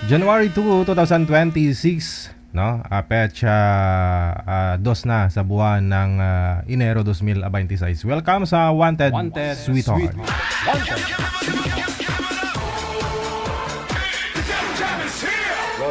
January 2, 2026, no? Petsa 2 na sa buwan ng Enero 2026. Welcome sa Wanted, Sweetheart.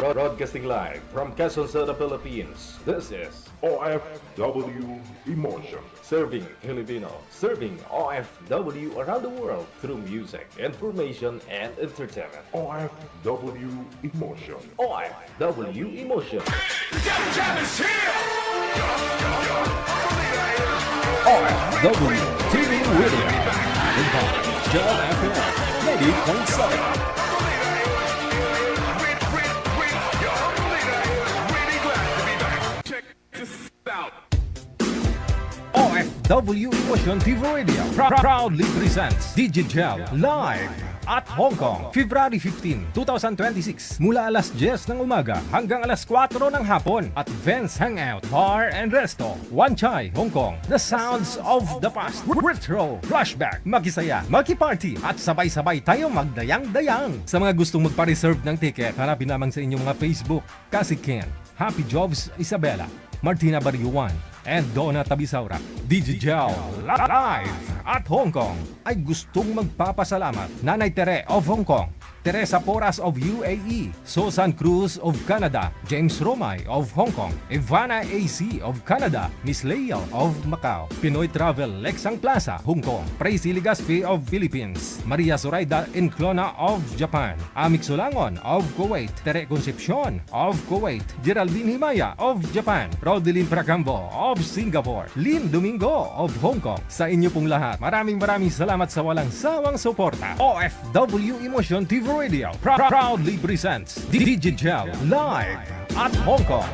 Broadcasting live from Quezon City, Philippines. This is OFW Emotion. Serving Filipino, serving OFW around the world through music, information, and entertainment. OFW Emotion. OFW Emotion. OFW TV Radio. Joel FM 90.7. OFW Emotion TV Radio proudly presents Digigel Live at Hong Kong, February 15, 2026 mula alas 10 ng umaga hanggang alas 4 ng hapon at Vans Hangout Bar and Resto, Wan Chai, Hong Kong. The sounds of the past, retro, flashback, makisaya, makiparty at sabay-sabay tayo magdayang-dayang. Sa mga gustong magpa-reserve ng ticket, hanapin lamang sa inyong mga Facebook, Kasi Ken, Happy Jobs Isabela, Martina Bariuan, and Donna Tabisaura. Digigel Live at Hong Kong ay gustong magpapasalamat Nanay Tere of Hong Kong, Teresa Porras of UAE, Susan Cruz of Canada, James Romay of Hong Kong, Ivana AC of Canada, Miss Leia of Macau, Pinoy Travel Lexang Plaza, Hong Kong, Praisy Ligaspi of Philippines, Maria Zoraida Enclona of Japan, Amik Sulangon of Kuwait, Tere Concepcion of Kuwait, Geraldine Himaya of Japan, Rodelyn Pracambo of Singapore, Lynn Domingo of Hong Kong. Sa inyo pong lahat, maraming salamat sa walang sawang suporta. OFW Emotion TV Radio proudly presents Digigel Live at Hong Kong.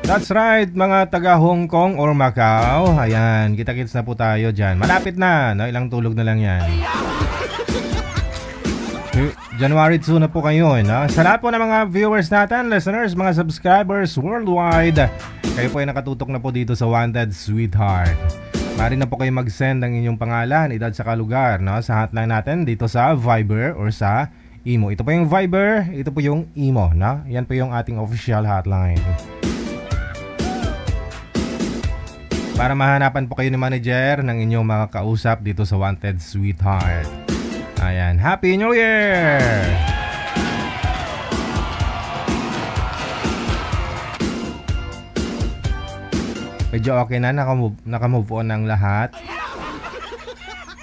That's right, mga taga Hong Kong or Macau. Ayan, kita-kits na po tayo dyan. Malapit na, no? Ilang tulog na lang yan. January 2 na po kayo, no? Sa lahat po ng mga viewers natin, listeners, mga subscribers worldwide, kayo po ay nakatutok na po dito sa Wanted Sweetheart. Maaari na po kayo mag-send ng inyong pangalan, edad sa lugar, no? Sa hotline natin dito sa Viber or sa Imo. Ito po yung Viber, ito po yung Imo, no? Yan po yung ating official hotline. Para mahanapan po kayo ni manager ng inyong mga kausap dito sa Wanted Sweetheart. Ayan, Happy New Year! Medyo okay na, nakamove on ng lahat.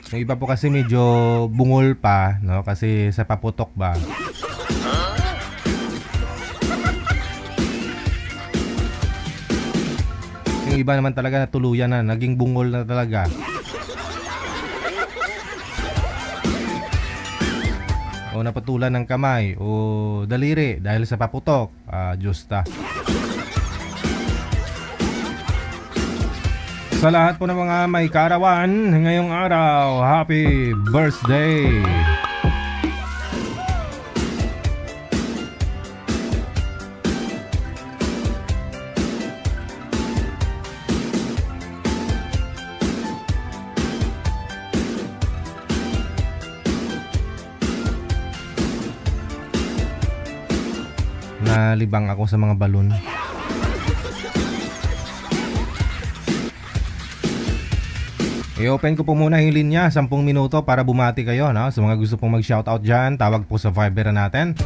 Yung iba po kasi medyo bungol pa, no? Kasi sa paputok ba. Yung iba naman talaga natuluyan na, naging bungol na talaga. O napatulan ng kamay o daliri dahil sa paputok. Diyos ta. Sa lahat po ng mga may karawan ngayong araw, happy birthday! Nalibang ako sa mga balon. I-open ko po muna yung linya, 10 minuto para bumati kayo, no? Sa mga gusto pong mag-shoutout dyan, tawag po sa Viber natin.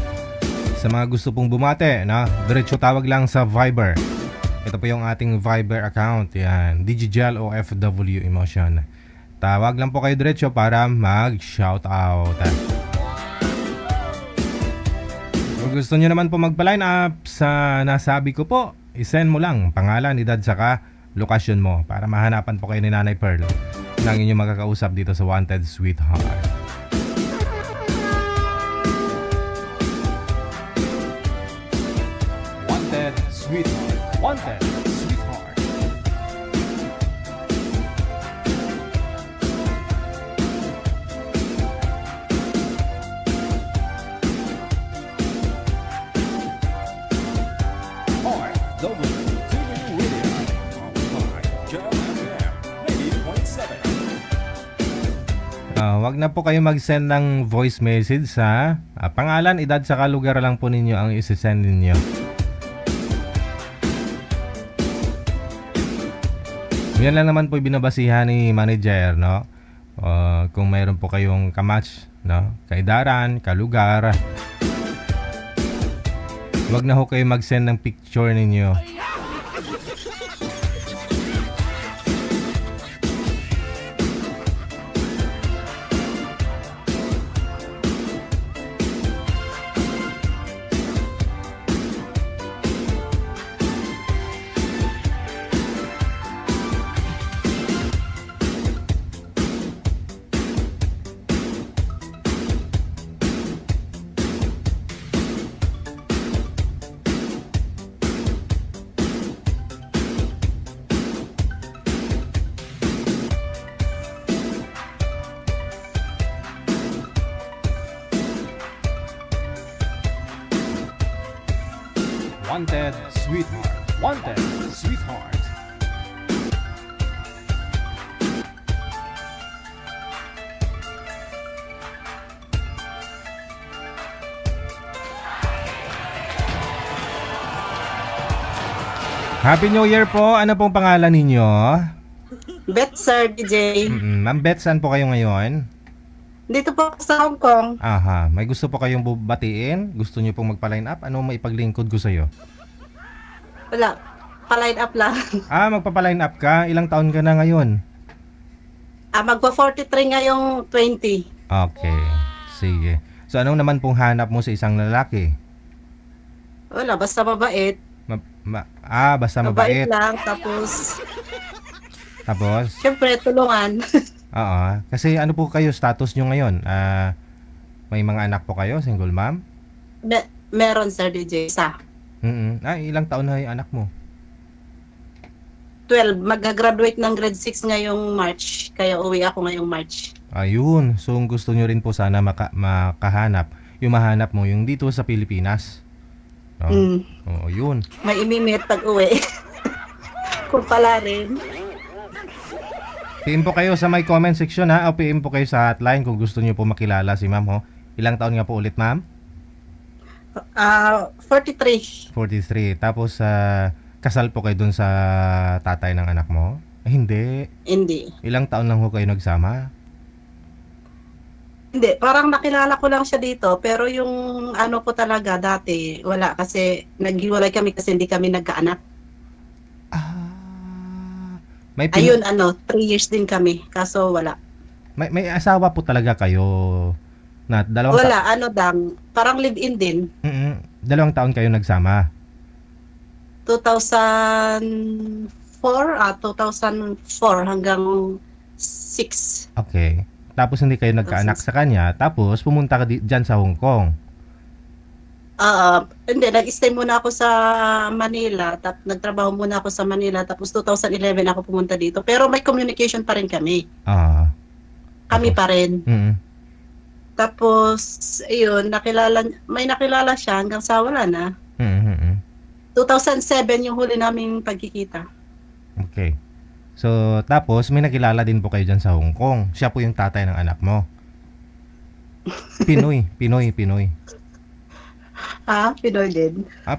Sa mga gusto pong bumati, no? Diretso tawag lang sa Viber. Ito po yung ating Viber account. Yan, Digigel OFW Emotion. Tawag lang po kayo diretso para mag-shoutout. Kung gusto nyo naman po magpa-line up sa nasabi ko po, isend mo lang pangalan, edad, saka lokasyon mo para mahanapan po kayo ni Nanay Pearl ng inyong makakausap dito sa Wanted Sweetheart. Wanted Sweetheart. Wanted Sweetheart. Wag na po kayo mag-send ng voice message sa pangalan, edad, saka lugar lang po ninyo ang isi-send ninyo. Yan lang naman po binabasihan ni manager, no? Kung mayroon po kayong kamatch, no? Kaedaran, kalugar. Wag na ho kayo mag-send ng picture ninyo. Wanted Sweetheart. Wanted Sweetheart. Happy New Year po. Ano pong pangalan ninyo? Bet, Sir DJ. Ma'am Beth, saan po kayo ngayon? Dito po ako sa Hong Kong. Aha, may gusto po kayong batiin? Gusto niyo pong magpa-line up? Ano maipaglingkod ko sa'yo? Wala. Pa-line up lang. Magpapa-line up ka? Ilang taon ka na ngayon? Magpa-43 ngayong 20. Okay, sige. So anong naman pong hanap mo sa isang lalaki? Wala, basta mabait. Basta mabait. lang, tapos, Tapos? syempre, tulungan. Oo. Kasi ano po kayo, status nyo ngayon? May mga anak po kayo? Single mom? Meron, Sir DJ, isa. Ilang taon na yung anak mo? 12. Mag-graduate ng grade 6 ngayong March. Kaya uwi ako ngayong March. Ayun. So gusto nyo rin po sana makahanap. Yung mahanap mo, yung dito sa Pilipinas. No? Oo, yun. May imimit pag uwi. Kung pala rin. PM po kayo sa my comment section, ha? O PM po kayo sa hotline kung gusto nyo po makilala si ma'am, ho? Ilang taon nga po ulit, ma'am? 43. 43. Tapos, kasal po kayo dun sa tatay ng anak mo? Hindi. Hindi. Ilang taon lang ho kayo nagsama? Hindi, parang nakilala ko lang siya dito. Pero yung ano ko talaga dati, wala. Kasi naghiwalay kami kasi hindi kami nagkaanak. May Ayun, 3 years din kami. Kaso wala. may asawa po talaga kayo na dalawang Wala, parang live-in din. Dalawang taon kayo nagsama. 2004 hanggang 6. Okay. Tapos hindi kayo nagkaanak sa kanya. Tapos pumunta ka dyan sa Hong Kong. Hindi, nag-stay muna ako sa Manila. Nagtrabaho muna ako sa Manila. Tapos 2011 ako pumunta dito. Pero may communication pa rin kami. Kami pa rin. Tapos, ayun, may nakilala siya hanggang sa wala na. 2007 yung huli naming pagkikita. Okay. So, tapos may nakilala din po kayo dyan sa Hong Kong. Siya po yung tatay ng anak mo. Pinoy. Pinoy din.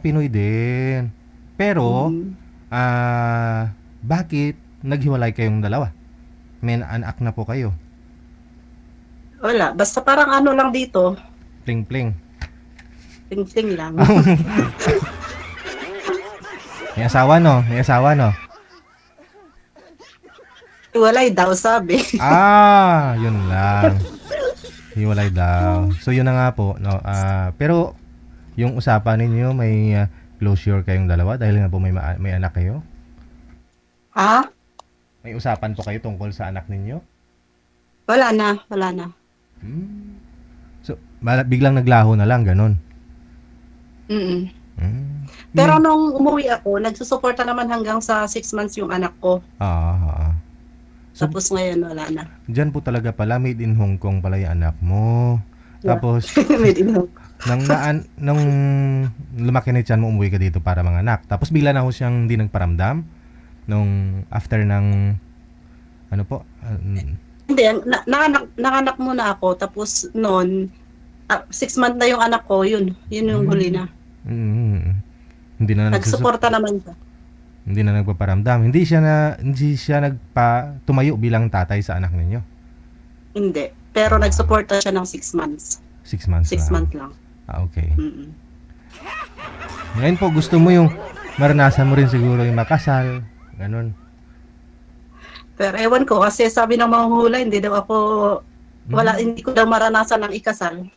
Pinoy din. Pero, bakit naghiwalay kayong dalawa? May anak na po kayo. Wala, basta parang lang dito. Pling-pling. Ting-ting lang. May asawa, no? Walay daw, sabi. Yun lang. Hiwalay daw. So, yun na nga po. No? Pero, yung usapan ninyo, may closure kayong dalawa dahil nga po may anak kayo? May usapan po kayo tungkol sa anak ninyo? Wala na. So, biglang naglaho na lang, ganun? Pero nung umuwi ako, nagsusuporta naman hanggang sa 6 months yung anak ko. So, tapos ngayon, wala na. Diyan po talaga pala, made in Hong Kong pala yung anak mo. Yeah. Tapos, Made in Hong Kong. nung lumaki na tiyan mo, umuwi ka dito para mga anak. Tapos bigla na ho siyang di nagparamdam. Nung after ng, Hindi, nanganak muna ako, tapos noon, 6 months na yung anak ko, yun yung huli na. Hindi na Nagsuporta naman siya. Hindi na nagpaparamdam. Hindi siya tumayo bilang tatay sa anak ninyo. Hindi, pero nagsuporta siya ng 6 months. 6 months 6 lang. months lang. Okay. Mm-mm. Ngayon po, gusto mo yung maranasan mo rin siguro yung makasal. Ganun. Pero ewan ko, kasi sabi ng manghuhula, hindi daw ako, hindi ko daw maranasan ng ikasal.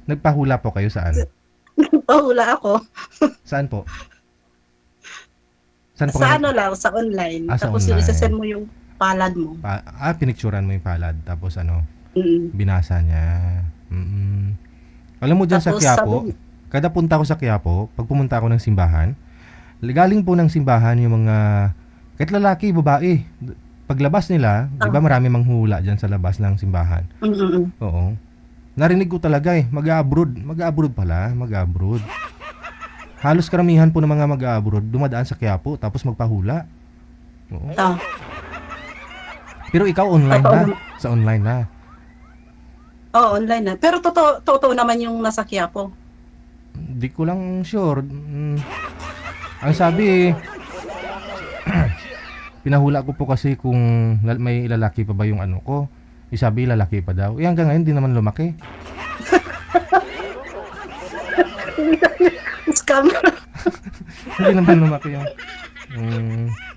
Nagpahula po kayo saan? Pahula ako. Saan po? Saan po Sa kayo? lang, sa online. Sa Tapos online. isasend mo yung palad mo. Pinicturan mo yung palad. Tapos Mm-mm. binasa niya. Alam mo dyan sa Tapos Quiapo, kada punta ko sa Quiapo, pag pumunta ako ng simbahan, galing po ng simbahan yung mga, kahit lalaki, babae, paglabas nila, di ba marami manghula dyan sa labas ng simbahan. Mm-mm. Oo. Narinig ko talaga mag-abroad pala. Halos karamihan po ng mga mag-abroad dumadaan sa Quiapo tapos magpahula. Oo. Pero ikaw online na, sa online na. Oo, online na. Pero totoo naman yung nasa Quiapo. Di ko lang sure. Ang sabi, pinahula ko po kasi kung may lalaki pa ba yung ano ko. Sabi lalaki pa daw. Hanggang ngayon di naman lumaki. Scam. Hindi naman lumaki yung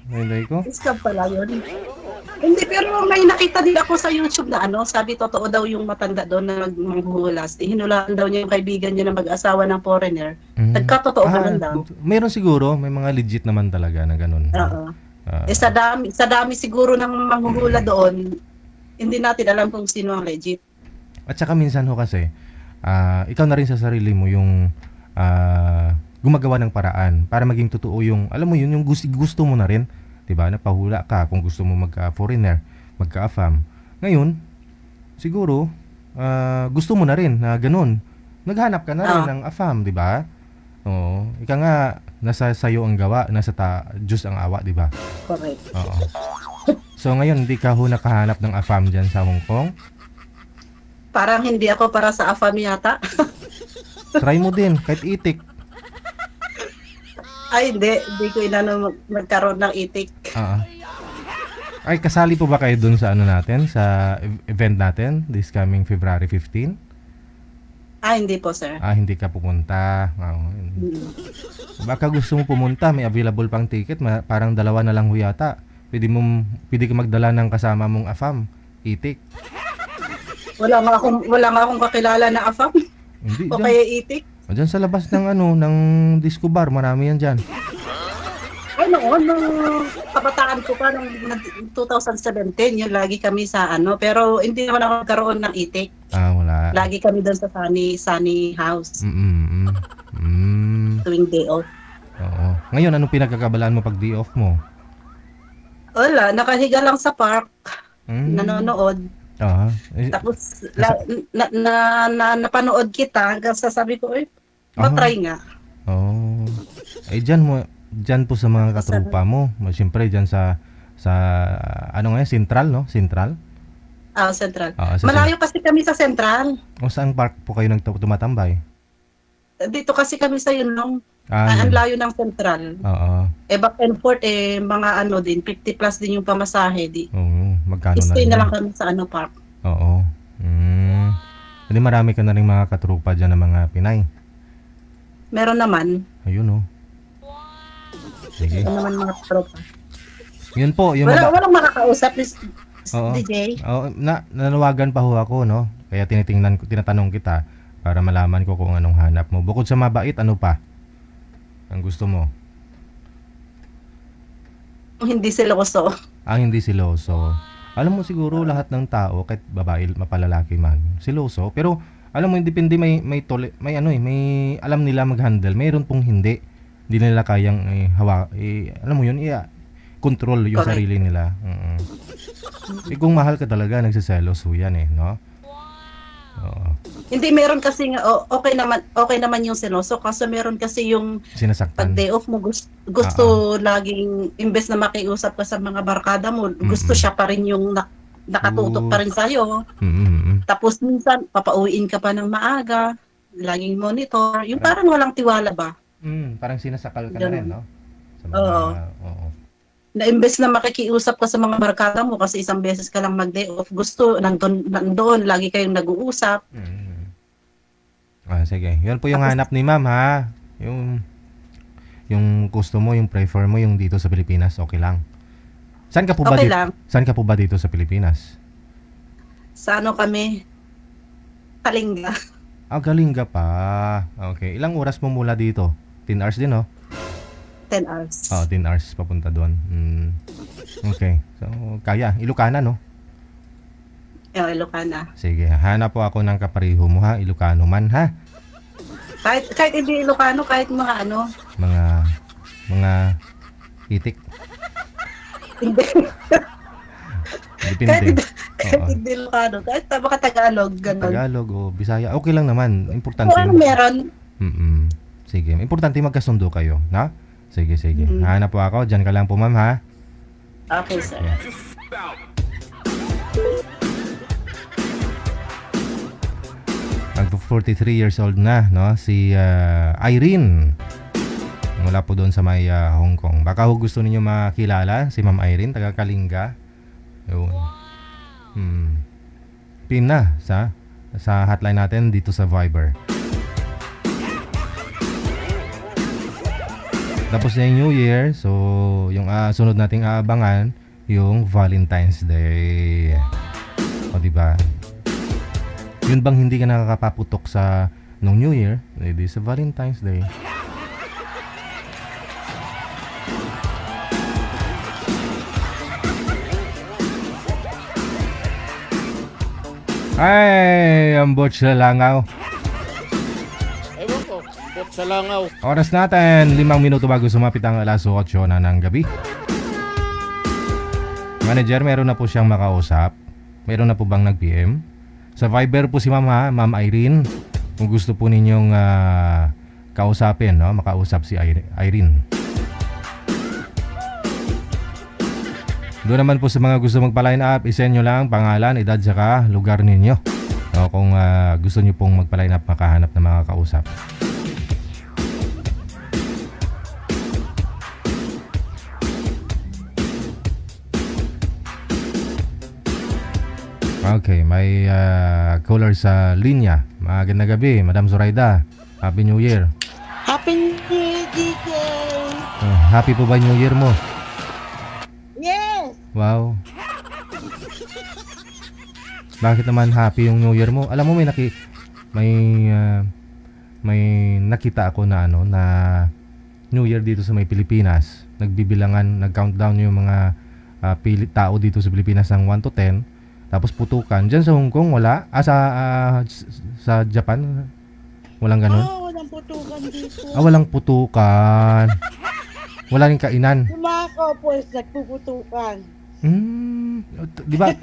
nilay ko. Scam pala yun. Hindi, pero may nakita din ako sa YouTube na sabi totoo daw yung matanda doon na manghuhulas. Hinulaan daw niya yung kaibigan niya na mag-asawa ng foreigner. Nagkatotoo naman daw. Meron siguro, may mga legit naman talaga na ganun. Oo. Sa dami siguro ng manghuhula doon, hindi natin alam kung sino ang legit. At saka minsan ho kasi, ikaw na rin sa sarili mo yung gumagawa ng paraan para maging totoo yung, alam mo yun, yung gusto mo na rin. Diba? Napahula ka kung gusto mo magka-foreigner, magka-afam. Ngayon, siguro, gusto mo na rin na ganun. Naghanap ka na rin ng afam, diba? Oo. Ika nga, nasa sayo ang gawa, nasa Diyos ang awa, diba? Correct. Oo. So ngayon, hindi ka ho nakahanap ng afam dyan sa Hong Kong? Parang hindi ako para sa afam yata. Try mo din, kahit itik. Ay, hindi ko inano magkaroon ng itik. Ay, kasali po ba kayo dun sa natin, sa event natin, this coming February 15? Hindi po, sir. Hindi ka pupunta. Baka gusto mo pumunta, may available pang ticket, parang 2 na lang ho yata. Pwede ka magdala ng kasama mong afam, itik. Wala nga akong kakilala na afam. Hindi, O kaya itik. Diyan sa labas ng ng disco bar, marami yan dyan. Nung kabataan ko pa, nung 2017, yun lagi kami sa pero hindi naman ako nagkaroon ng itik. Wala. Lagi kami doon sa Sunny House. Tuwing day off. Oo. Ngayon, anong pinagkakabalaan mo pag day off mo? Wala, nakahiga lang sa park, nanonood. Tapos napanood kita hanggang sasabi ko, matry nga. Dyan po sa mga katrupa mo. Siyempre, dyan sa Central, no? Central? Central. Sa Malayo kasi kami sa Central. Saan park po kayo tumatambay? Dito kasi kami sa Yunlong. Yun. Ang layo ng Central. Back and forth, mga din, 50 plus din yung pamasahe. Magkano na Stay rin? na lang kami sa park. Oo. Hindi marami ka na rin mga katrupa dyan ng mga Pinay. Meron naman. Ayun, Sige. Meron naman mga tropa. Yun po. Walang makakausap, DJ. Nanawagan pa ho ako, no? Kaya tinatanong kita para malaman ko kung anong hanap mo. Bukod sa mabait, ano pa ang gusto mo? Hindi siloso. Hindi siloso. Alam mo siguro lahat ng tao, kahit babae, mapalalaki man, siloso. Pero alam mo, depende, may alam nila mag-handle. Mayroon pong hindi nila kayang alam mo yun, control yung Correct. sarili nila. Kung mahal ka talaga, nagsiselos ho yan, no? Oo. Hindi, meron kasi nga, okay naman yung siloso, kasi meron kasi yung pag Sinasaktan. day off mo, gusto laging, imbes na makiusap ka sa mga barkada mo, gusto siya pa rin yung nakatutok pa rin sa'yo. Tapos minsan, papauwiin ka pa ng maaga, laging monitor. Yung parang walang tiwala ba? Parang sinasakal ka na rin, no? Sa mga, oo. Na imbes na makikiusap ka sa mga barkada mo kasi isang beses ka lang mag-day off, gusto, nandoon, lagi kayong nag-uusap. Sige. Yun po yung hanap ni ma'am, ha? Yung gusto mo, yung prefer mo, yung dito sa Pilipinas, okay lang. Saan ka po ba Okay dito? lang. Saan ka po ba dito sa Pilipinas? Sa ano kami? Kalinga. Galing ka pa. Okay. Ilang oras mo mula dito? 10 hours din, no? 10 hours. 10 hours papunta doon. Okay. So, kaya. Ilocana, no? Ilocana. Sige. Hanap po ako ng kapariho mo, ha? Ilocano man, ha? Kahit hindi Ilocano, kahit mga ano. Mga itik. Hindi. Depende. Kahit hindi Ilocano. Kahit baka Tagalog. Ganun. Tagalog o Bisaya. Okay lang naman. Importante. Kung ano meron. Sige. Importante magkasundo kayo, na? Sige. Hanap po ako. Diyan ka lang po, ma'am, ha? Okay, sir. Mag 43 years old na, no? Si Irene. Mula po doon sa may Hong Kong. Baka gusto niyo makilala si Ma'am Irene, taga Kalinga. Yun. Pin na sa hotline natin dito sa Viber. Tapos na yung New Year, so yung sunod nating aabangan yung Valentine's Day. O diba? Yun bang hindi ka nakakapaputok sa nung New Year? Hindi sa Valentine's Day. Ay, ang bot sa langaw. Ewan ko, bot sa langaw. Oras natin, 5 minuto bago sumapit ang alas 8 na ng gabi. Manager, meron na po siyang makausap. Meron na po bang nag-PM? Sa Viber po si Ma'am Irene. Kung gusto po ninyong kausapin, no? Makausap si Irene. Doon naman po sa mga gusto magpa-line up, isend nyo lang pangalan, edad, saka lugar ninyo. No, kung gusto nyo pong magpa-line up, makahanap ng mga kausap. Okay, may caller sa linya. Magandang gabi, Madam Zoraida. Happy New Year. Happy New Year, DJ! Happy po ba New Year mo? Yes! Wow. Bakit naman happy yung New Year mo? Alam mo, may nakita ako na na New Year dito sa may Pilipinas. Nagbibilangan, nag-countdown yung mga tao dito sa Pilipinas ng 1 to 10. Tapos putukan. Diyan sa Hong Kong wala. Sa Japan walang ganun. Walang putukan dito. Walang putukan. Wala ring kainan. Yung mga couples nagpuputukan. Di ba?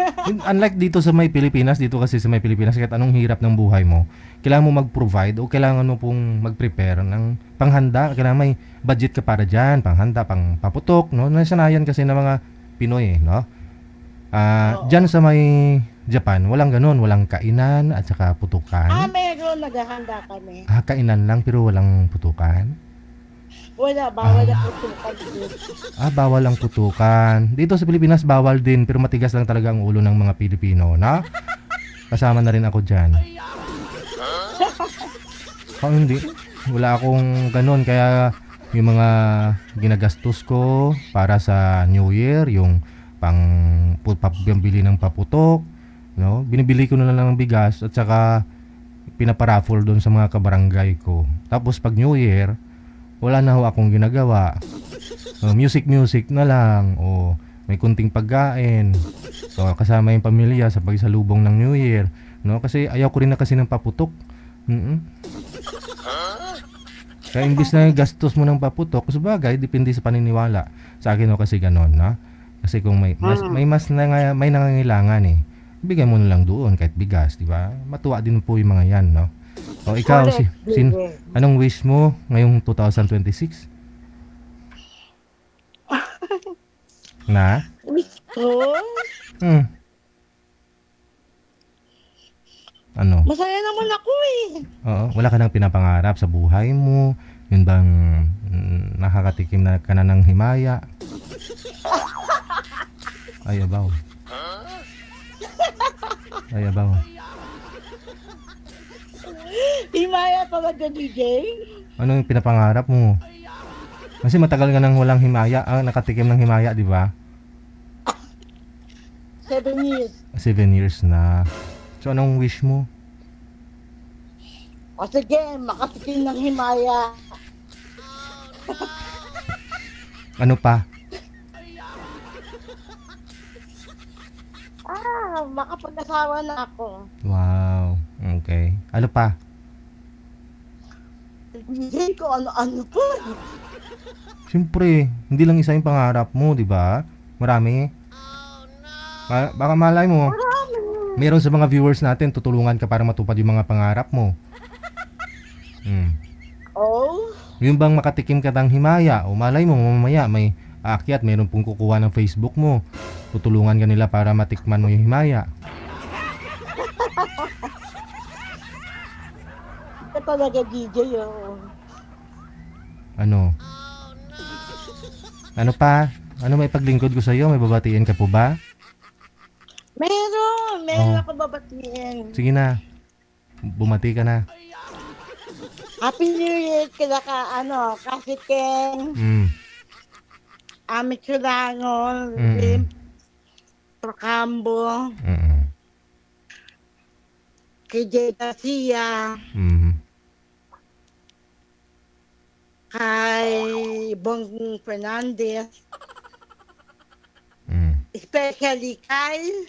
Unlike dito sa may Pilipinas, dito kasi sa may Pilipinas, kahit anong hirap ng buhay mo, kailangan mo mag-provide o kailangan mo pong mag-prepare ng panghanda. Kailangan may budget ka para dyan, panghanda, pang paputok, no? Nasanayan kasi ng mga Pinoy, no? Dyan sa may Japan, walang ganun, walang kainan at saka putukan. Meron, naghahanda kami. Kainan lang pero walang putukan. Wala, bawal na putukan dito. Bawal ang putukan. Dito sa Pilipinas, bawal din. Pero matigas lang talaga ang ulo ng mga Pilipino, na? Kasama na rin ako dyan. Hindi. Wala akong ganun. Kaya yung mga ginagastos ko para sa New Year, yung pambili ng paputok, no? Binibili ko na lang ng bigas at saka pinaparaffle doon sa mga kabarangay ko. Tapos pag New Year, wala na ho akong ginagawa. Music na lang, o may kunting pagkain. So kasama yung pamilya sa pagsalubong ng New Year, no? Kasi ayaw ko rin na kasi ng paputok. Kaya imbis na gastos mo ng paputok, sabagay depende sa paniniwala. Sa akin kasi ganoon, na? Kasi kung may nangangailangan bigay mo na lang doon kahit bigas, di ba? Matuwa din po yung mga yan, no? O ikaw, anong wish mo ngayong 2026? Na? Oh? Ano? Masaya naman ako eh. Oo, wala ka nang pinapangarap sa buhay mo. Yun bang nakakatikim na ka na ng himaya? Ay, abaw. Ay, abaw. Himaya talaga, DJ. Ano yung pinapangarap mo? Kasi matagal ka nang walang himaya, nakatikim ng himaya, di ba? 7 years. 7 years na. So, anong wish mo? O sige, makatikim ng himaya. Ano pa? Makapag-asawa na ako. Wow. Okay. Ano pa? DJ ko ano-ano po. Siyempre, hindi lang isa yung pangarap mo, di ba? Marami. Baka malay mo, meron sa mga viewers natin, tutulungan ka para matupad yung mga pangarap mo. Oh? Yung bang makatikim ka ng himaya, o malay mo, mamaya may aakyat, meron pong kukuha ng Facebook mo. Tutulungan ka nila para matikman mo yung himaya. Ito talaga, DJ, oh. Ano? Ano pa? Ano may paglingkod ko sa iyo? May babatiin ka po ba? Meron ako babatiin. Sige na. Bumati ka na. Happy New Year kila kasi Ken, Amit Sulangon, Lim, Procambo, kay Jay Garcia, kay Bong Fernandez, especially kay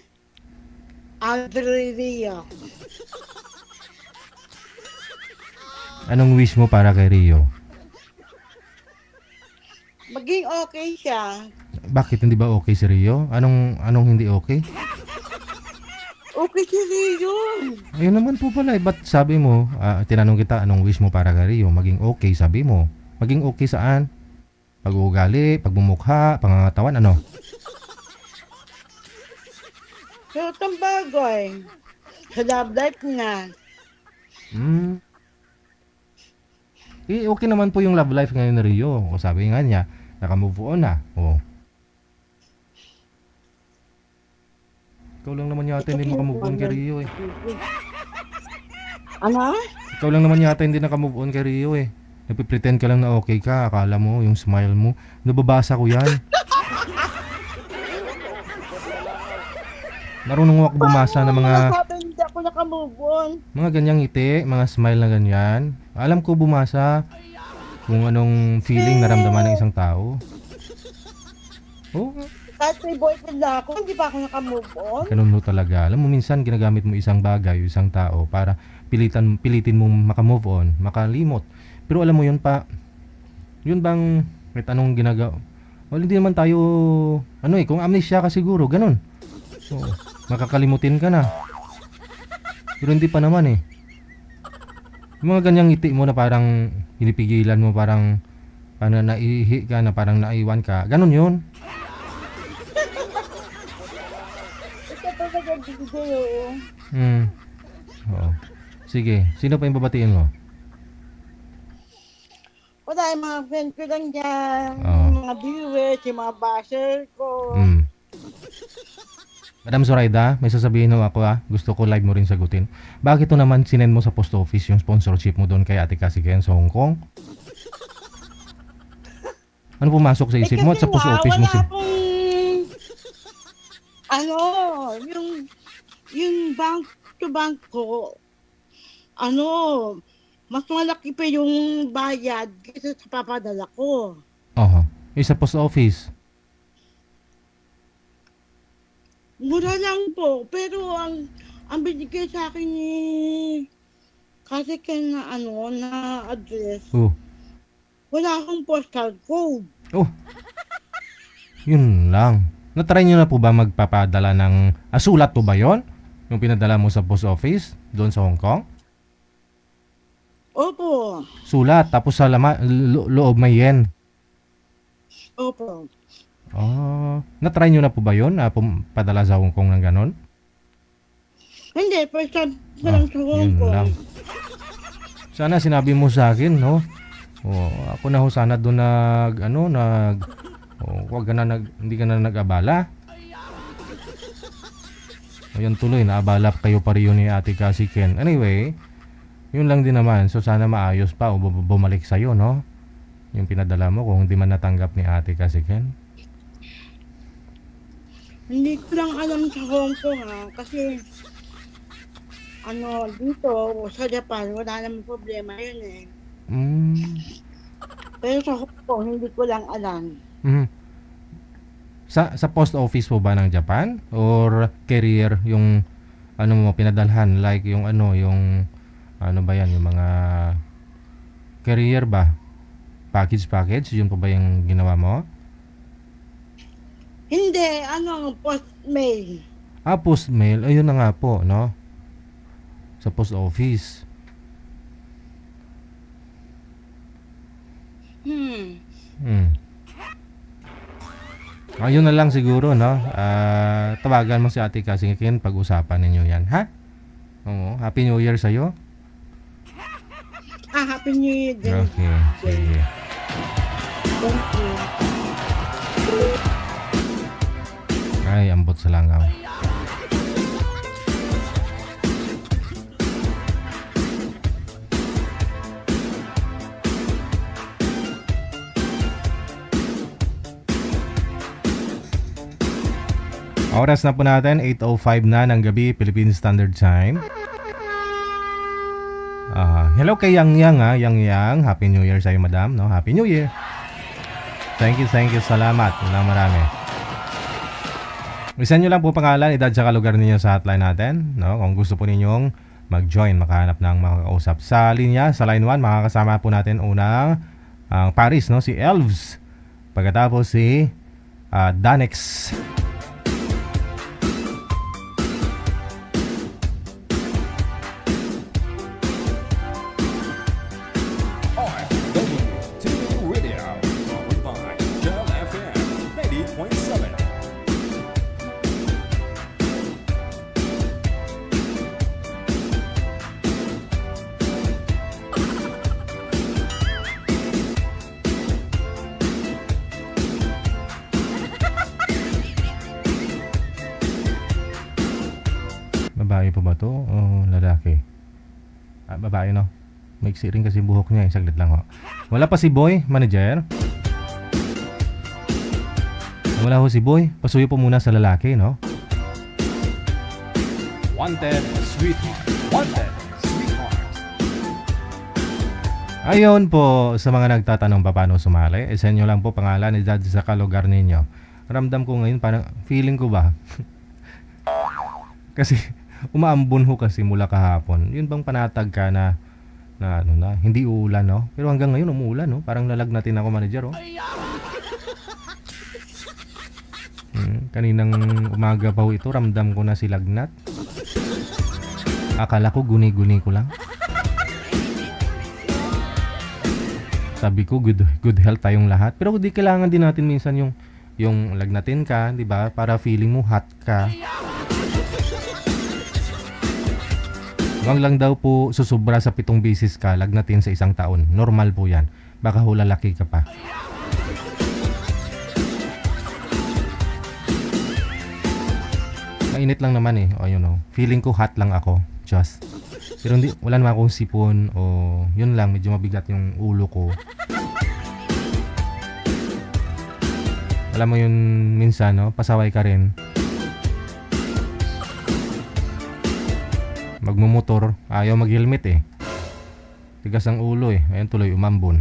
Andre Rio. Anong wish mo para kay Rio? Maging okay siya. Bakit hindi ba okay si Rio? Anong hindi okay? Okay si Rio. Ayun naman po pala. Ba't sabi mo, tinanong kita anong wish mo para kay Rio? Maging okay, sabi mo. Maging okay saan? Pag-uugali, pagbumukha, pangangatawan, ano? Pero itong bagay, sa love life na. Okay naman po yung love life ngayon ni Rio. O sabi nga niya, naka-move on na. O. Ikaw lang naman yata hindi maka-move on kay Rio eh. Ano? Ikaw lang naman yata hindi naka-move on kay Rio eh. Nagpipretend ka lang na okay ka. Akala mo, yung smile mo. Nababasa ko yan. Marunong ako bumasa ng mga... Hindi ako naka-move on. Mga ganyang ngiti, mga smile na ganyan. Alam ko bumasa kung anong feeling naramdaman ng isang tao. Oh, Kahit may boyfriend na ako, hindi pa ako naka-move on. ganun mo talaga. Alam mo, minsan ginagamit mo isang bagay, isang tao para pilitin mong makamove on, makalimot. Pero alam mo yun pa, yun bang kahit anong ginagawa? Well, hindi naman tayo, kung amnesia ka siguro, ganun. Oo, makakalimutin ka na. Pero hindi pa naman eh. Yung mga ganyang ngiti mo na parang pinipigilan mo, parang naihi ka na, parang naiwan ka. Ganun yun. Ito talaga DJ, oo. Oo. Sige, sino pa yung babatiin mo? Wala, yung mga friend ko lang dyan. Oo. Yung mga viewers, yung mga basher ko. Madam Zoraida, may sasabihin ho ako Gusto ko live mo rin sagutin. Bakit to naman sinend mo sa post office yung sponsorship mo doon kay Ate Cassie Ken sa Hong Kong? Ano pumasok sa isip mo at sa post office mo? Wala akong... yung bank to bank ko, mas malaki pa yung bayad kaysa sa papadala ko. Oho. Sa post office. Mura lang po, pero ang binigay sa akin ni kasi na na address. Wala akong postal code. Yun lang. Natry nyo na po ba magpapadala ng sulat po ba yon? Yung pinadala mo sa post office doon sa Hong Kong? Opo. Sulat, tapos sa loob may yen. Opo. Natry nyo na po ba yun? Padala sa Hong Kong ng ganon? Hindi, first time ko lang sa Hong yun Kong. lang. Sana sinabi mo sa akin, no? Oh, ako na ho sana doon wag ka na hindi ka na nag-abala. Ayun tuloy, naabala kayo pa rin ni Ate Cassie Ken. Anyway, yun lang din naman. So sana maayos pa o bumalik sa'yo, no? Yung pinadala mo kung hindi man natanggap ni Ate Cassie Ken. Hindi ko lang alam sa Hong Kong kasi dito sa Japan wala namang problema yun eh. Pero sa Hong Kong hindi ko lang alam. Sa post office po ba ng Japan or carrier yung mo pinadalhan, like yung yung ba yan, yung mga carrier ba, package yun po ba yung ginawa mo? Hindi, post mail. Post mail, ayun na nga po, no? Sa post office. Ayun na lang siguro, no? Tawagan mo si Ate Cassie Ken, pag-usapan ninyo yan, ha? Oo, Happy New Year sa'yo. Happy New Year din. Okay, sige. Thank you. Ay, ambot sa langaw. Oras na po natin, 8:05 na ng gabi, Philippine Standard Time. Hello kay Yang Yang. Happy New Year sa'yo, madam, no? Happy New Year. Thank you, salamat. Marami. Isend nyo lang po pangalan, edad, saka lugar ninyo sa hotline natin, no? Kung gusto po ninyong mag-join, makahanap ng makakausap. Sa linya, sa line 1, makakasama po natin unang Paris, no? Si Elves. Pagkatapos si Danex. Babae pa ba to? O lalaki? Babae, no? Maiksi rin kasi buhok niya. Saglit lang, ho. Wala pa si Boy, manager? Wala ho si Boy. Pasuyo po muna sa lalaki, no? Wanted, sweetheart. Wanted, sweetheart. Ayun po, sa mga nagtatanong pa paano sumali, send nyo lang po pangalan, edad, sa lugar ninyo. Ramdam ko ngayon, parang feeling ko ba? Kasi umaambon ho kasi mula kahapon. Yun bang panatag ka na hindi uulan, no? Pero hanggang ngayon umuulan, no? Parang lalagnatin ako, manager, oh. Kaninang umaga pa ho ito, ramdam ko na si lagnat. Akala ko guni-guni ko lang. Sabi ko good health tayong lahat. Pero di kailangan din natin minsan yung lagnatin ka, 'di ba? Para feeling mo hot ka. Wag lang daw po susubra sa 7 bisis ka lagnatin sa isang taon. Normal po 'yan. Baka ho lalaki ka pa. Mainit lang naman eh. O yun o. Feeling ko hot lang ako. Just. Pero wala naman akong sipon o yun lang. Medyo mabigat yung ulo ko. Alam mo yun minsan, no? Pasaway ka rin. Magmumotor. Ayaw mag-helmet eh. Tigas ang ulo eh. Ayun tuloy umambon.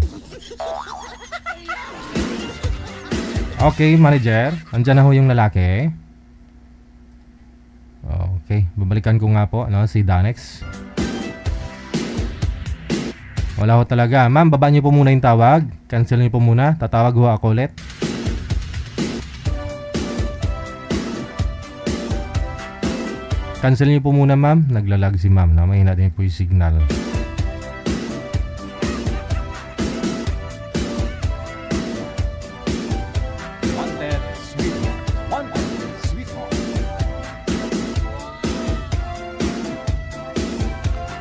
Okay, manager. Andyan na ho yung lalaki. Okay, babalikan ko nga po, no, si Danex. Wala ho talaga. Ma'am, baba niyo po muna yung tawag. Cancel niyo po muna. Tatawag ho ako ulit. Cancel niyo po muna, ma'am. Naglalag si ma'am, no? Mahina din po yung signal. Wanted, sweetheart. Wanted, sweetheart.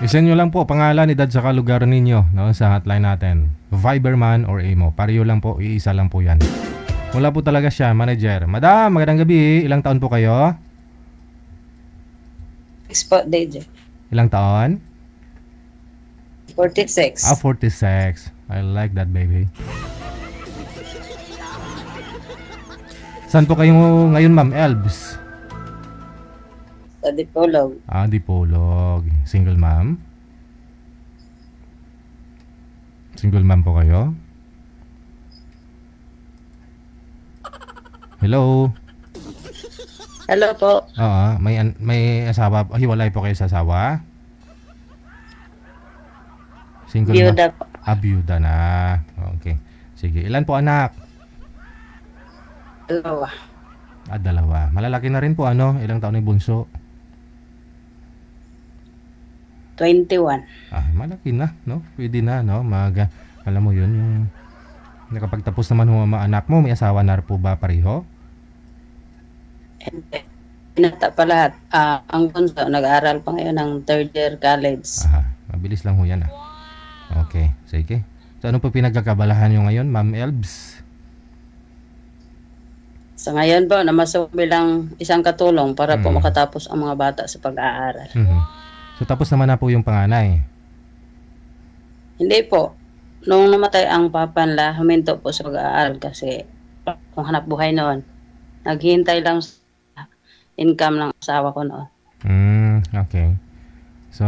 I-send nyo lang po pangalan, edad sa lugar ninyo, no, sa hotline natin. Viber man or Imo. Pareho lang po, iisa lang po yan. Wala po talaga siya, manager. Madam, magandang gabi. Ilang taon po kayo? Export DJ. Ilang taon? 46. 46. I like that, baby. Saan po kayo ngayon, Ma'am Elbs? Sa Dipolog. Dipolog. Single ma'am? Single ma'am po kayo? Hello? Hello po. Oo, may asawa. Hiwalay po kayo sa asawa? Single Biyuda po. Biyuda na. Okay. Sige, ilan po anak? Dalawa. Dalawa. Malalaki na rin po ano? Ilang taon na yung bunso? 21. Malaki na, no? Pwede na, no? Alam mo yun, yung nakapagtapos naman ng mga anak mo, may asawa na po ba pareho? Pinata pa lahat. Ang bunso, nag-aaral pa ngayon ng 3rd year college. Mabilis lang ho yan, Okay, sige. So, ano po pinagkakabalahan nyo ngayon, Ma'am Elbs? Sa ngayon po, namasok bilang isang katulong para po makatapos ang mga bata sa pag-aaral. So, tapos naman na po yung panganay? Hindi po. Nung namatay ang papa nila, huminto po sa pag-aaral kasi kung hanap buhay noon, naghihintay lang sa income ng asawa ko noon. Okay. So,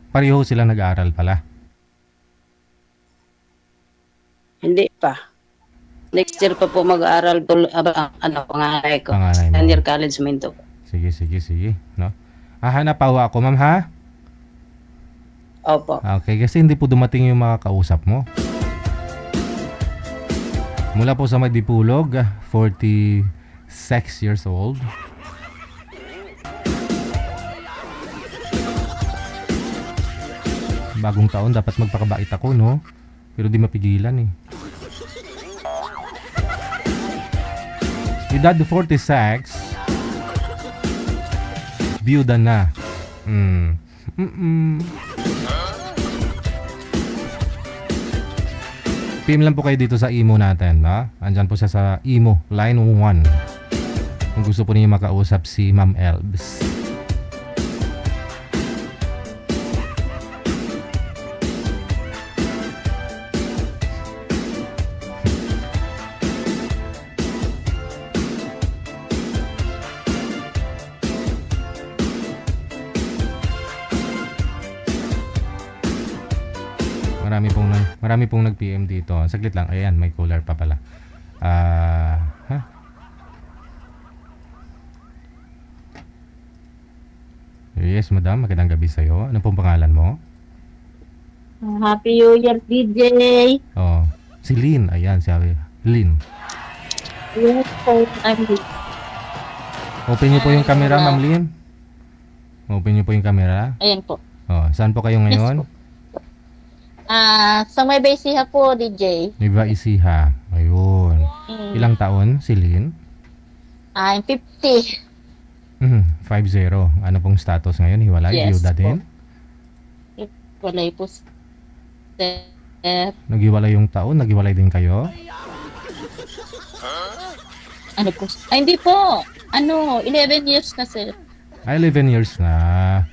pareho silang nag-aaral pala? Hindi pa. Next year pa po mag-aaral panganay ko. Panganay mo. 10th year college huminto po. Sige. No? Hahanap pa ho ako, ma'am, ha? Opo. Okay, kasi hindi po dumating yung mga kausap mo. Mula po sa Madipulog, 46 years old. Bagong taon, dapat magpakabait ako, no? Pero di mapigilan, eh. Edad 46. Biyuda na. PM lang po kayo dito sa Imo natin, no? Andyan po siya sa Imo, line 1. Kung gusto po niyo makausap si Ma'am Elbs. Marami pong nag-PM dito. Saglit lang. Ayan, may caller pa pala. Yes, madam. Magandang gabi sa'yo. Ano pong pangalan mo? Happy New Year, DJ. Si Lynn. Ayan, si Lynn. Yes po, I'm Open niyo po yung camera, Ma'am Lynn. Open niyo po yung camera. Ayan po. Saan po kayo ngayon? Yes po. Sa may Basiha po, DJ. Nueva Ecija. Ayun. Ilang taon si Lynn? I'm 50. 5-0. Ano pong status ngayon? Hiwalay? Yes Biyuda po. din? Walay po. Naghiwalay yung taon? Naghiwalay din kayo? Ano po? Hindi po. 11 years na, sir. 11 years na.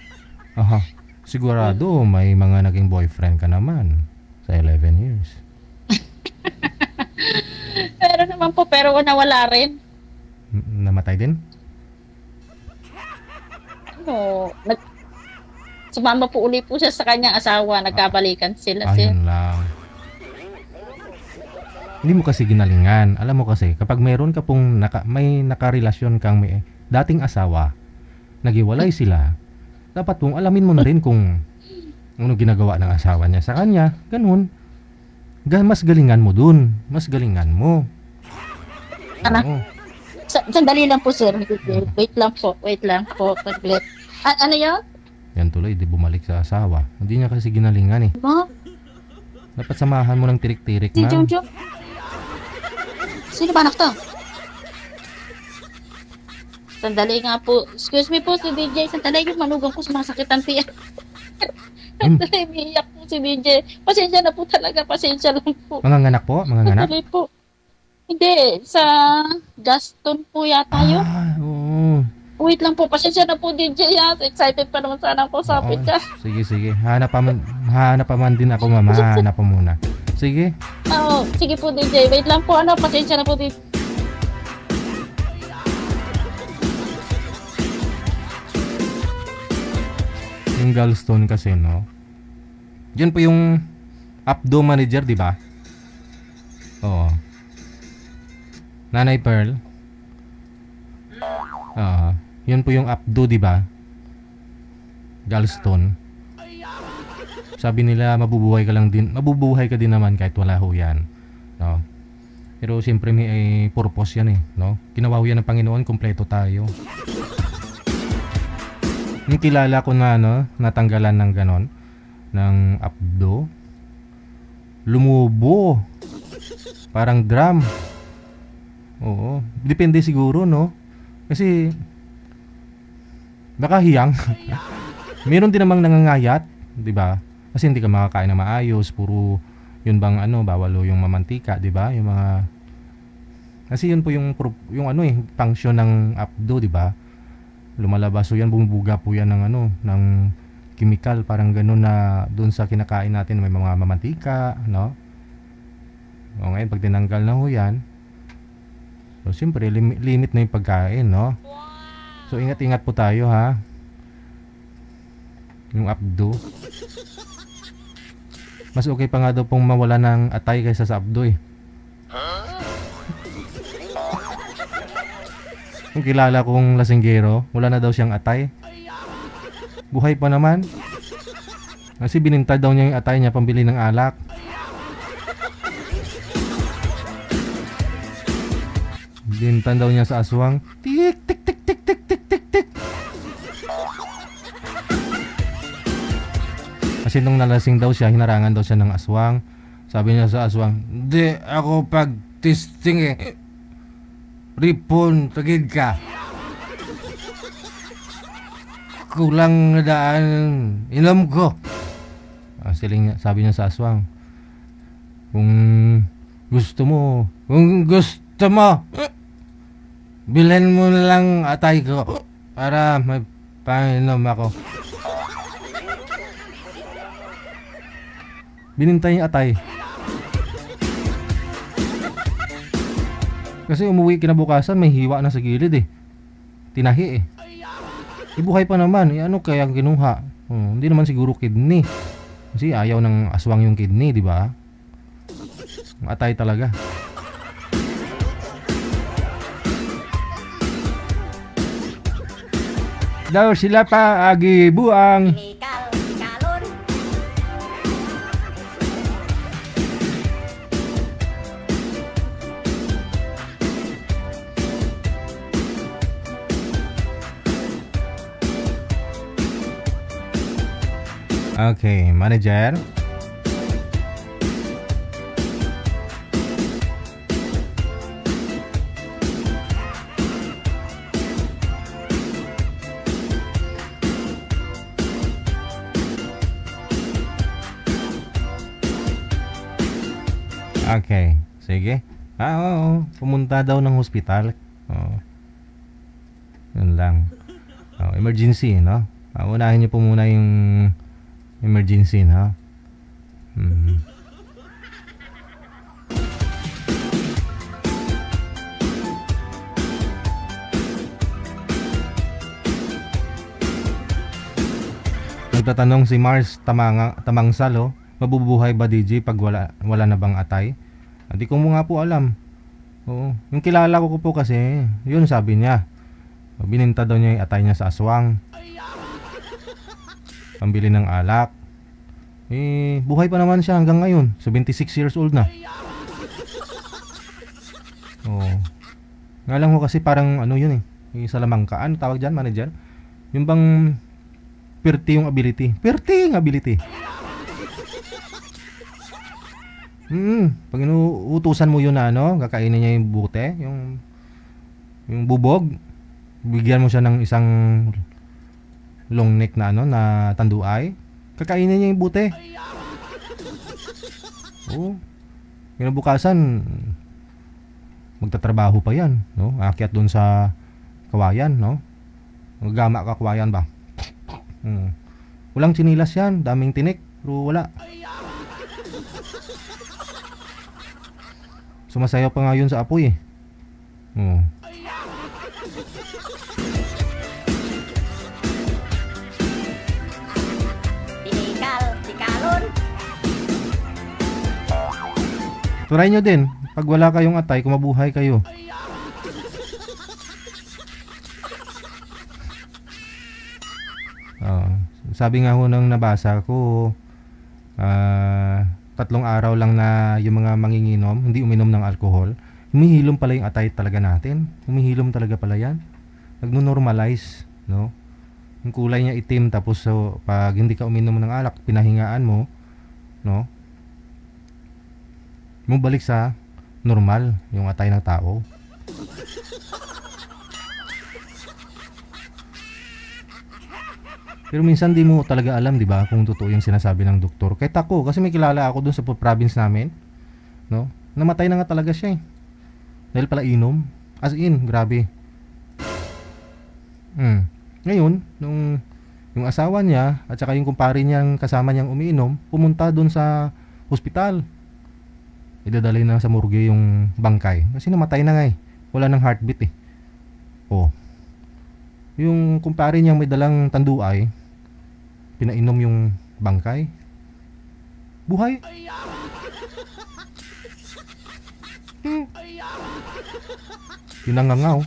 Sigurado may mga naging boyfriend ka naman sa 11 years. Pero naman po, pero nawala rin. Namatay din? Sumama po uli po siya sa kanyang asawa. Nagkabalikan sila, sir. Ayun lang. Hindi mo kasi ginalingan. Alam mo kasi, kapag meron ka pong may nakarelasyon kang may dating asawa, naghiwalay sila, dapat mong alamin mo na rin kung ano ginagawa ng asawa niya sa kanya. Ganun. Mas galingan mo dun. Mas galingan mo. Sandali lang po, sir. Wait lang po. Saglit. Ano yun? Yan tuloy, di bumalik sa asawa. Hindi niya kasi ginalingan eh. Ma? Dapat samahan mo ng tirik-tirik, Si ma'am. Jung. Sino ba anak to? Sandali nga po. Excuse me po, si DJ. Sandali yung manugang ko sumasakit ang tiyan. Umiiyak po si DJ. Pasensya na po talaga, pasensya lang po. Mga nganak po, mga nganak. Tuloy po. Hindi, sa Gaston po yata yun. Oo. Wait lang po, pasensya na po DJ. Excited pa naman sana ako sapit Oo. ka. Sige, sige. Hanap pa man din ako, mama. Hanap pa muna. Sige. Oo, sige po DJ. Wait lang po, pasensya na po DJ. Yung gallstone kasi, no? Yan po yung Abdo manager, di ba? Oo. Nanay Pearl. Yun po yung Abdo, di ba? Gallstone. Sabi nila mabubuhay ka din naman kahit wala ho yan, no? Pero siyempre may purpose yan, no? Ginawa ho yan ng Panginoon, kumpleto tayo. Yung kilala ko na natanggalan ng ganon, ng abdo, lumubo, parang drum. Oo, depende siguro, no? Kasi baka hiyang. Meron din namang nangangayat, 'di ba? Kasi hindi ka makakain na maayos, puro yun bang bawal yung mamantika, 'di ba? Yung mga kasi yun po yung function ng abdo, 'di ba? Lumalabas so yan, bumubuga po yan ng ng chemical, parang gano'n na doon sa kinakain natin may mga mamantika, no? O ngayon pag tinanggal na ho yan, so siyempre limit na yung pagkain, no? So ingat-ingat po tayo, ha? Yung abdo, mas okay pa nga daw pong mawala ng atay kaysa sa abdo, eh. Yung kilala kong lasinggero, wala na daw siyang atay. Buhay pa naman. Kasi bininta daw niya yung atay niya pambili ng alak. Bininta daw niya sa aswang. Tik tik tik tik tik tik tik tik. Kasi nung nalasing daw siya, hinarangan daw siya ng aswang. Sabi niya sa aswang, "Di ako pag-testing, eh. Ripon, tagid ka. Kulang na daan, inom ko." Sabi niya sa aswang, kung gusto mo, bilhin mo na lang atay ko para may painom ako. Binintay yung atay. Kasi umuwi kinabukasan, may hiwa na sa gilid, eh. Tinahi, eh. Ibuhay pa naman, ano kaya kinuha? Hindi naman siguro kidney. Kasi ayaw ng aswang yung kidney, di ba? Atay talaga. Daw sila pa agi buang. Okay, manager. Okay, sige. Oo, pumunta daw ng hospital. Oo. Yun lang. Emergency, no? Unahin niyo po muna yung emergency, no? Nagtatanong si Mars Tamangsal, mabubuhay ba DJ pag wala na bang atay? Hindi ko mo nga po alam. Oo. Yung kilala ko po kasi, yun sabi niya. Bininta daw niya yung atay niya sa aswang. Pambili ng alak. Buhay pa naman siya hanggang ngayon. 76 years old na. Oo. Nga lang ho kasi parang yun, sa lamangkaan, tawag dyan, manager. Yung bang perti yung ability. Perti yung ability. Pag inuutusan mo yun na kakainin niya yung bute, yung bubog, bigyan mo siya ng isang long neck na na tanduay, Kakainin niya yung buti. Oo. Kinabukasan, magtatrabaho pa yan, no? Aakyat doon sa kawayan, no? Magagama ka kawayan ba? Walang chinilas yan, daming tinik, pero wala. Sumasayaw pa nga yun sa apoy eh. Try nyo din, pag wala kayong atay, kung mabuhay kayo. Sabi nga ho nang nabasa ko, 3 araw lang na yung mga manginginom, hindi uminom ng alcohol, humihilom pala yung atay talaga natin. Humihilom talaga pala yan. Nagno-normalize, no? Yung kulay niya itim, tapos so, pag hindi ka uminom ng alak, pinahingaan mo, no? Bumalik sa normal yung atay ng tao. Pero minsan di mo talaga alam, di ba, kung totoo yung sinasabi ng doktor. Kahit ako, kasi may kilala ako dun sa province namin, no? Namatay na nga talaga siya eh. Dahil pala inom. As in, grabe. Ngayon, nung yung asawa niya at saka yung kumpare niyang kasama niyang umiinom, pumunta dun sa hospital. Idadalhin na sa morgue yung bangkay. Kasi namatay na nga eh. Wala nang heartbeat eh. Yung kumpare niyang may dalang tanduay, pinainom yung bangkay. Buhay. Pinangangaw.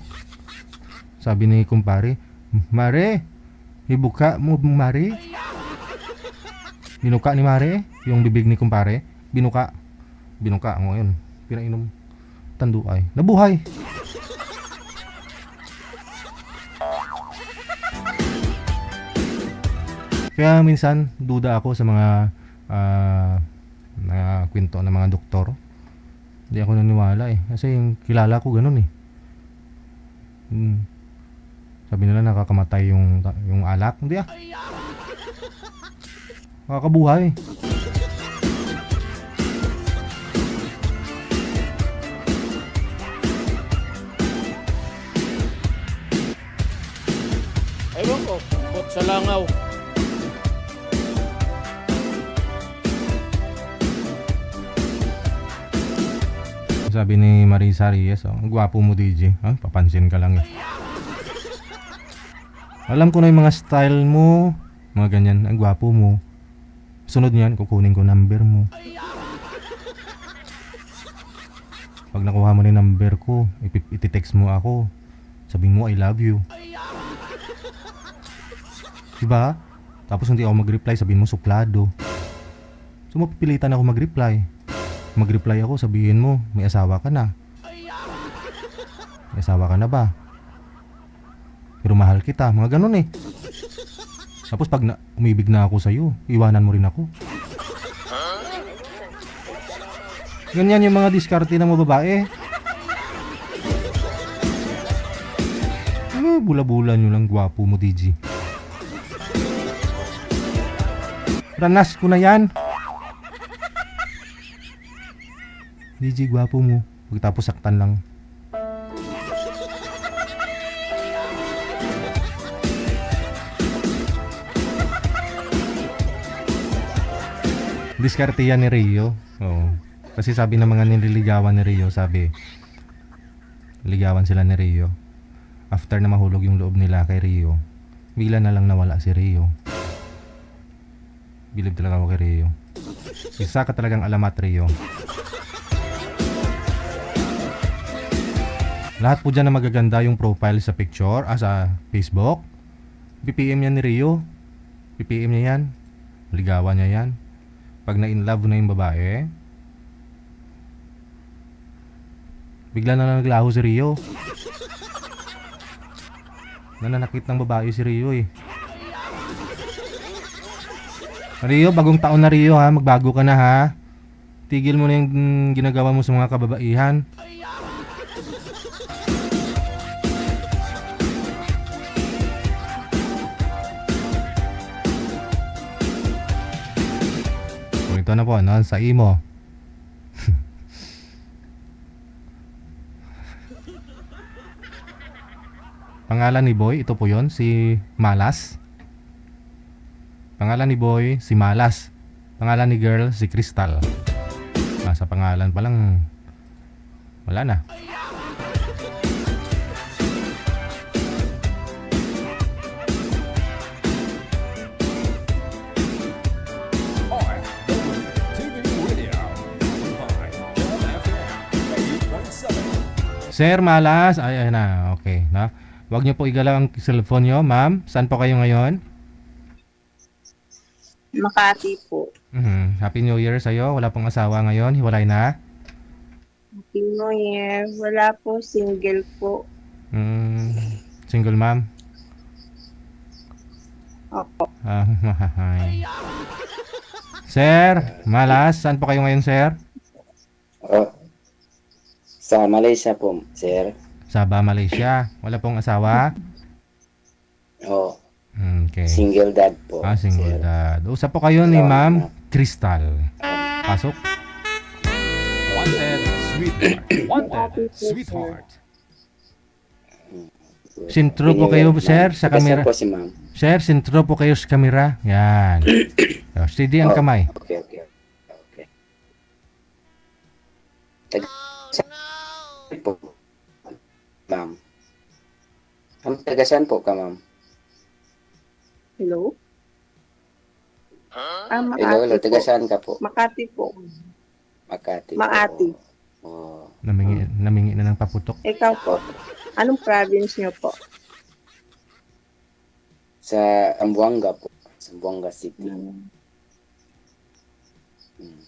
Sabi ni kumpare, Mare, ibuka mo Mare. Binuka ni Mare yung bibig ni kumpare. Binuka ngayon. Pinainom tanduay. Nabuhay. Kaya minsan duda ako sa mga kwento ng mga doktor. Hindi ako naniwala eh. Kasi yung kilala ko ganun eh. Sabi nila nakakamatay yung alak. Hindi ah. Nakakabuhay. Ewan ko, bot sa langaw. Sabi ni Marisa Reyes, ang gwapo mo DJ. Papansin ka lang eh. Alam ko na yung mga style mo, mga ganyan, ang gwapo mo. Sunod niyan, kukunin ko number mo. Pag nakuha mo na yung number ko, iti-text mo ako. Sabihin mo I love you. Diba? Tapos hindi ako mag-reply, sabihin mo suplado. So mapipilitan ako mag-reply. Mag-reply ako, sabihin mo may asawa ka na. May asawa ka na ba? Pero mahal kita, mga ganun eh. Tapos pag umibig na ako sa'yo, iwanan mo rin ako. Ganyan yung mga diskarte ng mga babae. Bula-bula nyo lang, gwapo mo DJ. Ranas ko na yan. DJ, gwapo mo. Pagkatapos saktan lang. Diskarte yan ni Rio. Oo. Kasi sabi ng mga nililigawan ni Rio, sabi, ligawan sila ni Rio. After na mahulog yung loob nila kay Rio, bigla na lang nawala si Rio. Bilib talaga ako kay Rio. Isa ka talagang alamat, Rio. Lahat po dyan na magaganda yung profile sa picture, sa Facebook. PPM yan ni Rio. PPM niya yan. Ligawan niya yan. Pag na-inlove na yung babae, bigla na lang naglaho si Rio. Nananakit ng babae si Rio eh. Rio, bagong taon na Rio ha. Magbago ka na ha. Tigil mo na yung ginagawa mo sa mga kababaihan. ito na po, no? Sa imo. Pangalan ni Boy, ito po yon, si Malas. Pangalan ni Boy, si Malas. Pangalan ni girl, si Crystal. Sa pangalan pa lang, wala na. Sir Malas, ay na, okay, na. Huwag niyo po igalaw ang cellphone niyo, ma'am. Saan po kayo ngayon? Makati po. Happy New Year sa'yo. Wala pong asawa ngayon. Hiwalay na. Happy New Year. Wala po, single po. Single ma'am. Opo. Sir Malas, saan po kayo ngayon, sir? Sa Malaysia po, sir. Sabah, Malaysia. Wala pong asawa? Oh, Okay. single dad po. Single sir. dad. Usap po kayo ni Ma'am Crystal. Pasok. Wanted sweetheart. Wanted sweetheart. Sintro po kayo, sir, sa Basta kamera. po si ma'am. Sir, sintro po kayo sa kamera. Yan. Steady ang kamay. Okay. Po, ma'am. Ang tagasan po ka, ma'am. Hello? Makati Hello, po. tagasan ka po. Makati po. Makati. Makati. Oh. Namingi na ng paputok. Ikaw po. Anong province niyo po? Sa Ambuanga po. Zamboanga City.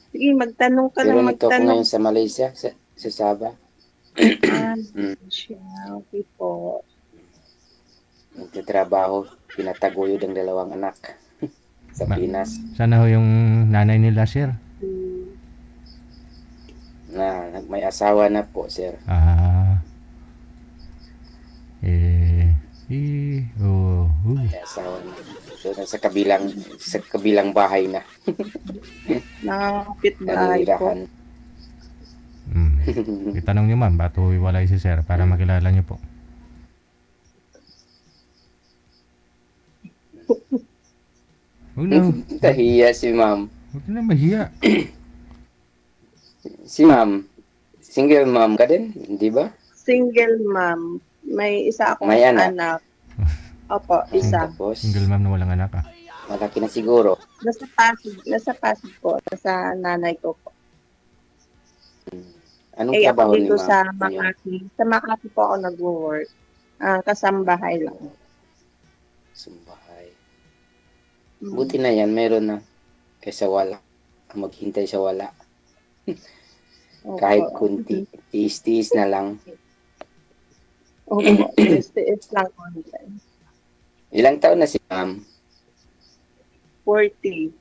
Sige, magtanong ka Pero lang, nito po magtanong. ngayon sa Malaysia, sa Sabah. Okay po. Nagtatrabaho, pinataguyod ang dalawang anak sa Pinas. Sana ho yung nanay nila, sir. Na may asawa na po, sir. May asawa na. So, sa kabilang bahay na. Nakakapit bahay po. Nanirahan. Itanong niyo, ma'am, ba't hiwalay si sir para makilala niyo po. Huwag na, Tahiya si ma'am. huwag na mahiya. Si ma'am, single ma'am ka din, di ba? Single mom. May isa akong May anak. anak. Opo, isa. Tapos, Single ma'am na walang anak, ah. malaki na siguro. Nasa Pasig po. Sa nanay ko po. Anong Ako trabaho ni dito ma'am? sa ngayon? Makati. Sa Makati po ako nag-work. Kasambahay lang. Sumbahay. Buti na yan, meron na. Kaysa wala. Maghintay sa wala. Opo. Kahit kunti. Tiis-tiis na lang. Opo. STS lang online. Ilang taon na si ma'am? 40.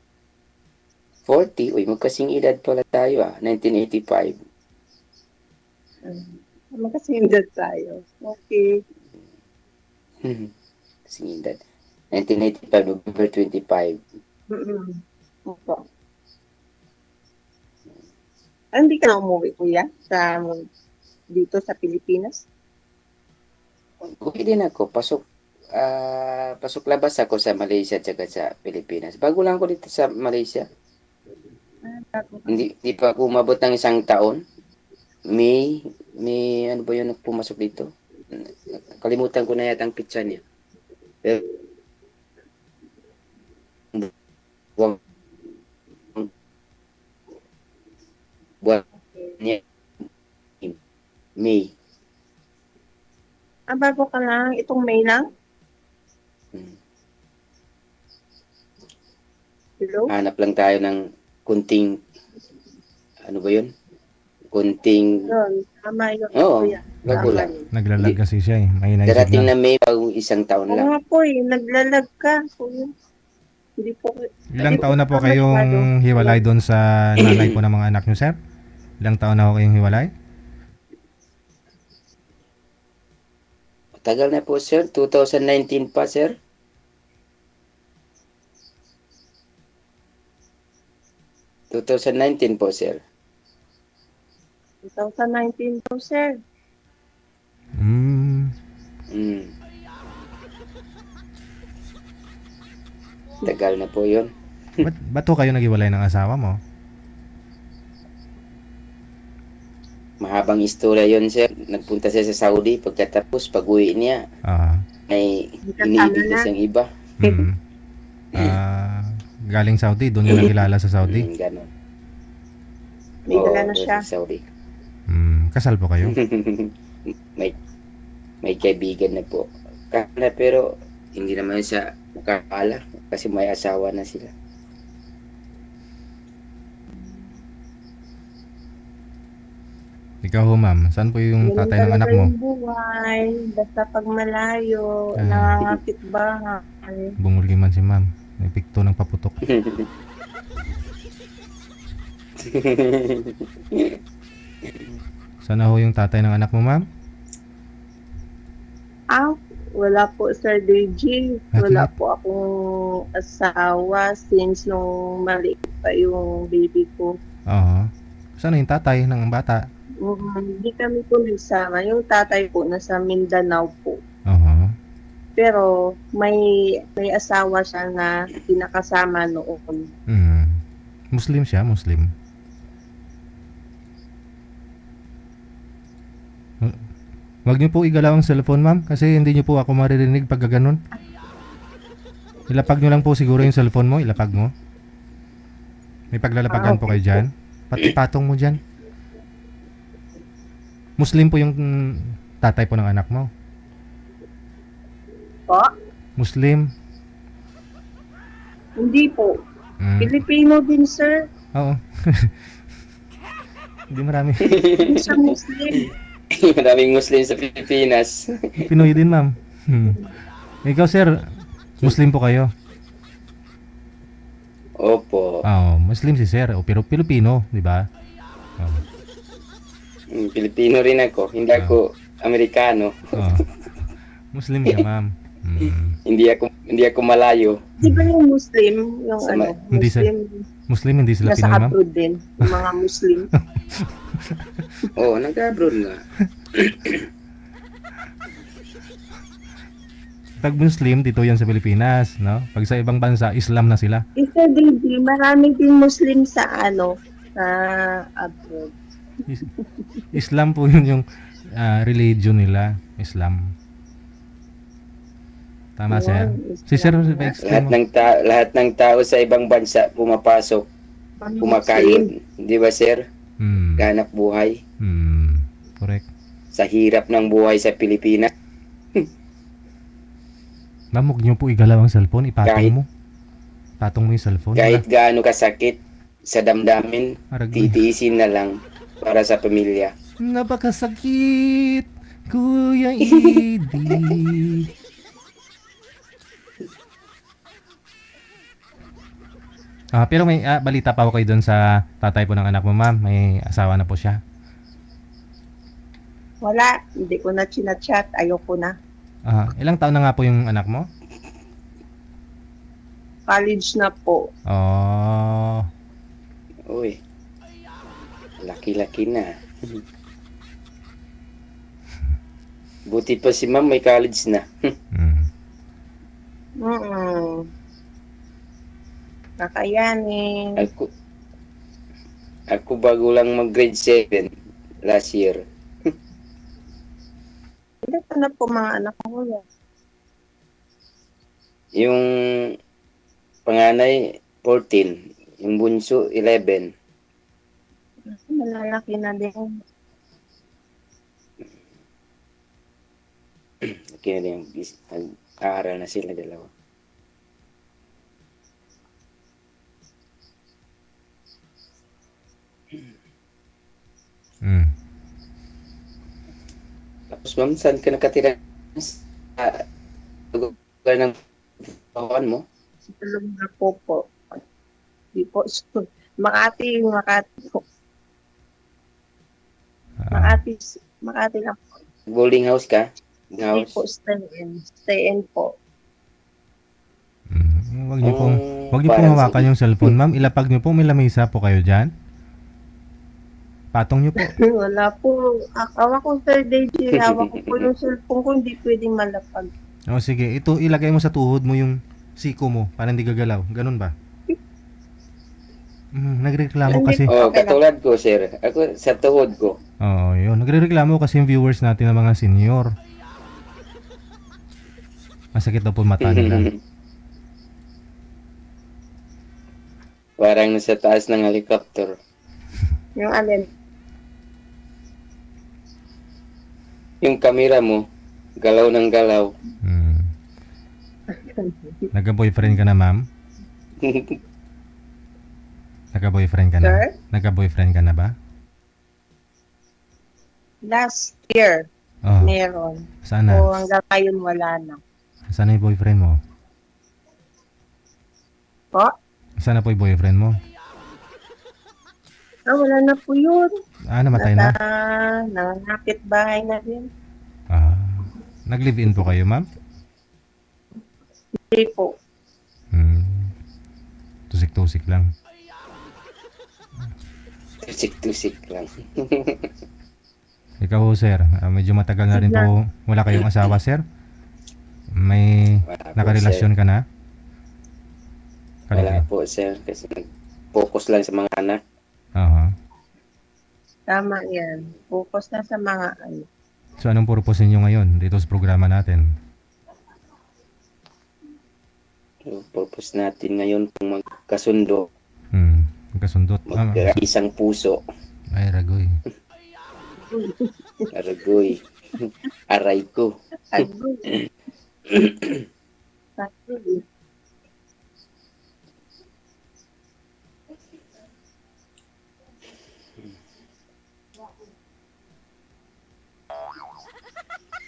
40? Uy, magkasing edad pala tayo 1985. Magkasindag tayo. Okay. Kasing edad. 1985, November 25. Opo. Hindi ka na umuwi, kuya? Dito sa Pilipinas? Okay din ako. Pasok labas ako sa Malaysia at saka sa Pilipinas. Bago lang ako dito sa Malaysia. Hindi pa ako umabot ng isang taon. May ano ba yun pumasok dito? Kalimutan ko na yata ang pizza niya. Pero, buwan niya. May. Bago ka lang? Itong May lang? Hello? Hanap lang tayo ng kunting, ano ba yun? Kunting, Yun. Tama yun, oo, kuya. bago Tama lang. yun. Naglalag kasi siya eh. May naisip Darating na. na May pag isang taon Oo lang. nga po naglalag ka. Kuya. Hindi po. Ilang taon na po kayong hiwalay doon sa nanay po ng mga anak niyo, sir? Ilang taon na po kayong hiwalay? Tagal na po, sir. 2019 pa, sir. 2019 po, sir. 2019 po, sir. Mm. Tagal na po yun. Ba't ho kayo naghiwalay ng asawa mo? Mahabang istorya yun, sir. Nagpunta siya sa Saudi. Pagkatapos, pag-uwi niya, Ah. may iniibig na siyang iba. Mm. Galing Saudi, doon niyo nakilala sa Saudi. Ganon. May Oo, dala na doon siya. sa Saudi. Kasal po kayo? may kaibigan na po. Pero hindi naman siya makakala kasi may asawa na sila. Ikaw ho, ma'am. Saan po yung tatay ng anak mo? Yung buhay, basta pag malayo, Ah. nangangakit bahay. Bumulgi man si ma'am. May pikto ng paputok. Saan na ho yung tatay ng anak mo, ma'am? Wala po, Sir DJ. Bakit? Wala po akong asawa since nung maliit pa yung baby ko. Oo. Saan na yung tatay ng bata? Hindi kami po nagsama. Yung tatay po nasa Mindanao po. Oo. Pero may asawa siya na pinakasama noon. Muslim siya, Muslim. Huwag niyo po igalaw ang cellphone, ma'am, kasi hindi niyo po ako maririnig pag gano'n. Ilapag niyo lang po siguro yung cellphone mo, ilapag mo. May paglalapagan po kayo dyan. Pati patong mo dyan. Muslim po yung tatay po ng anak mo. Po? Muslim. Hindi po. Mm. Pilipino din, sir. Oo. Hindi marami. Hindi siya Muslim. Maraming Muslim sa Pilipinas. Pinoy din, ma'am. Ikaw, sir, Muslim po kayo? Opo. Muslim si sir. Pero Pilipino, di ba? Pilipino rin ako. Hindi ako Amerikano. Muslim siya, ma'am. Hindi ako malayo. Di ba yung Muslim? Yung Hindi Muslim, hindi sila nasa Pinoy, ma'am? abroad din. Yung mga Muslim. Oo, nag-abroad nga. Pag Muslim, dito yan sa Pilipinas, no? Pag sa ibang bansa, Islam na sila. Isa din, marami din Muslim sa sa abroad. Islam po yun yung religion nila, Islam. Tama, sir. Si sir, Lahat ng tao sa ibang bansa pumapasok, kumakain. Di ba, sir? Ganap buhay. Correct. Sa hirap ng buhay sa Pilipinas. Ma'am, huwag niyo po igalaw ang cellphone, ipatong mo. Patong mo yung cellphone. Kahit gaano kasakit sa damdamin, titiisin na lang para sa pamilya. Napakasakit, Kuya Idi. Pero may balita pa ako kayo doon sa tatay po ng anak mo, ma'am. May asawa na po siya. Wala, hindi ko na chinachat. Ayoko na. Ilang taon na nga po yung anak mo? College na po. Uy, laki-laki na. Buti pa si ma'am may college na. Kakayanin. Ako bago lang mag grade 7 last year. Ilan na po mga anak ko yan? Yung panganay 14, yung bunso 11. Malalaki na din. Okay na din, nag-aaral na sila dalawa. Tapos ma'am, saan ka nakatira? Sa lugar ng pawan mo? Sa tulong na po. Di po. Makati po. Makati lang po. Boarding house ka? Hindi po, stay in po. Wag niyo pong hawakan yung cellphone, ma'am. Ilapag niyo po, may lamesa po kayo diyan. Patong niyo po. Wala po. Hawak ko Sir DJ. Hawak ko po yung cellphone ko. Hindi pwedeng malapag. O sige, ito ilagay mo sa tuhod mo yung siko mo para hindi gagalaw. Ganun ba? Nagreklamo kasi. Oh, katulad ko, sir. Ako sa tuhod ko. Oo, yun. Nagrereklamo kasi yung viewers natin ng mga senior. Masakit daw po mata nila. Parang nasa taas ng helicopter. Yung alin? Yung camera mo, galaw ng galaw. Nagka-boyfriend ka na, ma'am? Nagka-boyfriend ka na? Sir? Nagka-boyfriend ka na ba? Last year, Oh, meron. sana? So hanggang ngayon wala na. Sana yung boyfriend mo? Po? Sana po yung boyfriend mo? Wala na po yun. Namatay na? Nanganapit bahay na din. Nag-live-in po kayo, ma'am? Hindi po. Tusik-tusik lang. Tusik-tusik lang. Ikaw, sir, medyo matagal na rin po wala kayong asawa, sir? May nakarelasyon ka na? Wala po, sir. Kasi focus lang sa mga anak. Tama yan. Focus na sa mga ano. So, anong purpose niyo ngayon dito sa programa natin? So, purpose natin ngayon kung magkasundo. Magkasundot. Isang puso. Ay, ragoy. Aragoy. Aray ko. Agoy.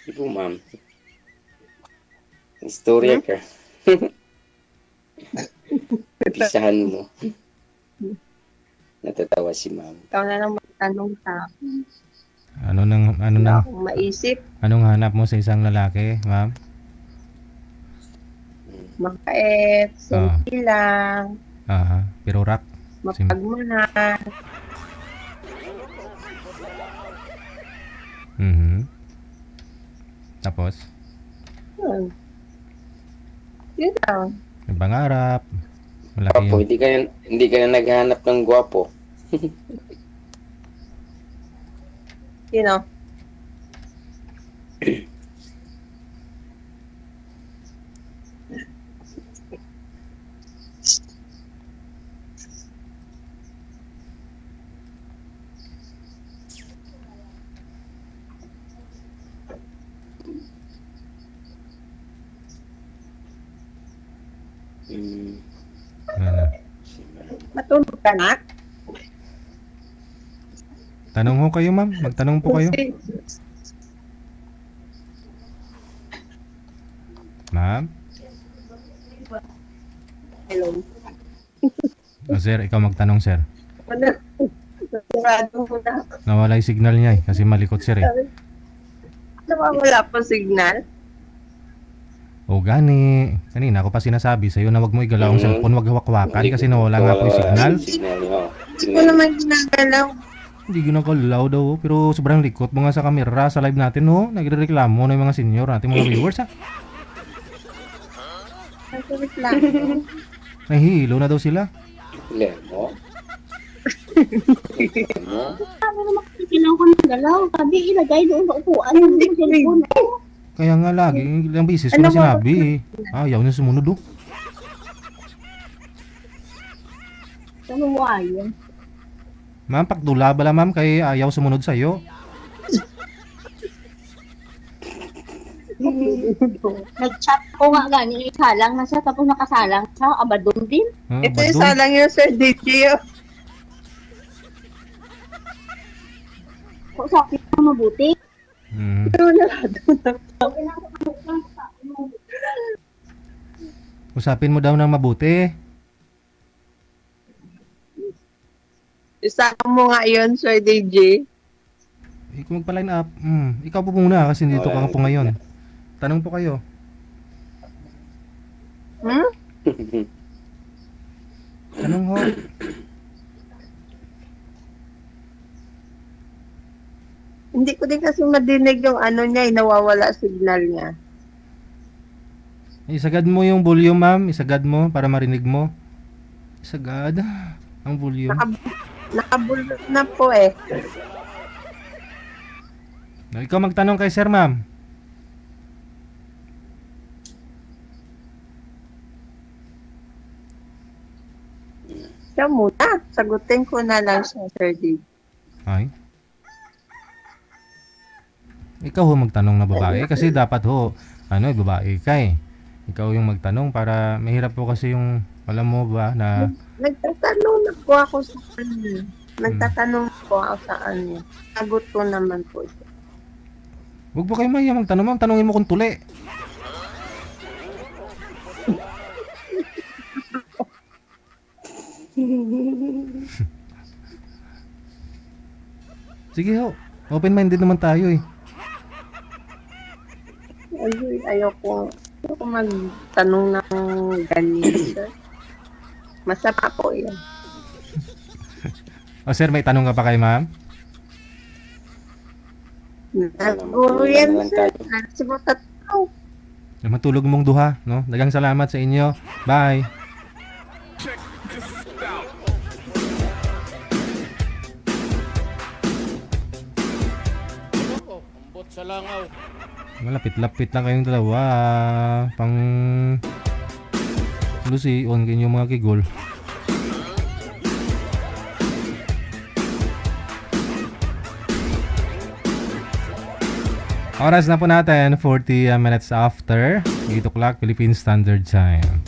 Ito, ma'am. Istorya ka. Pisahan mo. Natatawa si ma'am. Ikaw na lang magtanong sa akin. Wala akong maisip. Anong hanap mo sa isang lalaki, ma'am? Makaet, simple lang, Pero rock. mapagmahal. Tapos? Yun lang. May pangarap. Malaki Gwapo, yung... hindi ka na naghahanap ng gwapo. You know. Matulog ka na? Tanong ho kayo, ma'am. Magtanong po kayo. Ma'am? Hello. Sir, ikaw magtanong, sir. Wala. Sarado mo na. Nawala yung signal niya kasi malikot, sir Wala po signal. O gani. Kanina ako pa sinasabi sa'yo na wag mo igalaw ang cellphone, wag hawak-hawakan kasi nawala nga po yung signal. Hindi ko naman ginagalaw. Hindi ginagalaw daw, pero sobrang likot mo nga sa camera sa live natin, no? Nagre-reklamo na yung mga senior natin, mga viewers, ha? Nagreklamo. Nahihilo na daw sila. Lemo? Sabi naman kasi kailangan ko ng galaw. Sabi, ilagay doon sa upuan. Hindi ko cellphone. Kaya nga lagi, ilang beses ko na sinabi. Ayaw na sumunod, oh. Ano mo ayaw? Ma'am, pagdula bala, ma'am, kay ayaw sumunod sa'yo. Nag-chat ko nga gani, salang na siya, tapos nakasalang siya, abadong din. Ito yung salang yun, Sir DJ. Kung sa akin na mabuti. Usapin mo daw ng mabuti. Isa mo nga yun, Sir DJ. Kung magpa-line up, ikaw po muna kasi dito ka po ngayon. Tanong po kayo. Tanong ho. Hindi ko din kasi madinig yung ano niya, nawawala signal niya. Isagad mo yung volume, ma'am. Isagad mo para marinig mo. Isagad ang volume. Nakabulot na po eh. Ikaw magtanong kay sir, ma'am. Siya muna. Sagutin ko na lang siya, Sir Dave. Ay. Ikaw ho magtanong na babae kasi dapat ho, babae ka eh. Ikaw yung magtanong para mahirap po kasi yung, alam mo ba na... Nagtatanong na po ako sa kanya. Nagtatanong po ako sa kanya. Sagot ko naman po siya. Huwag po kayo mahiya magtanong, ma'am. Tanungin mo kung tuli. Sige ho. Open-minded naman tayo eh. Ayoko magtanong ng ganyan, sir. Masama po yan. O sir, may tanong ka pa kay ma'am? Naguro yan, sir. Nagsimutat ko. Matulog mong duha, no? Dagang salamat sa inyo. Bye. Ewan ko, ambot sa langaw. Malapit-lapit lang kayong dalawa. Pang... Lucy, on kayo yung mga kigol. Oras na po natin, 40 minutes after 8 o'clock Philippine Standard Time.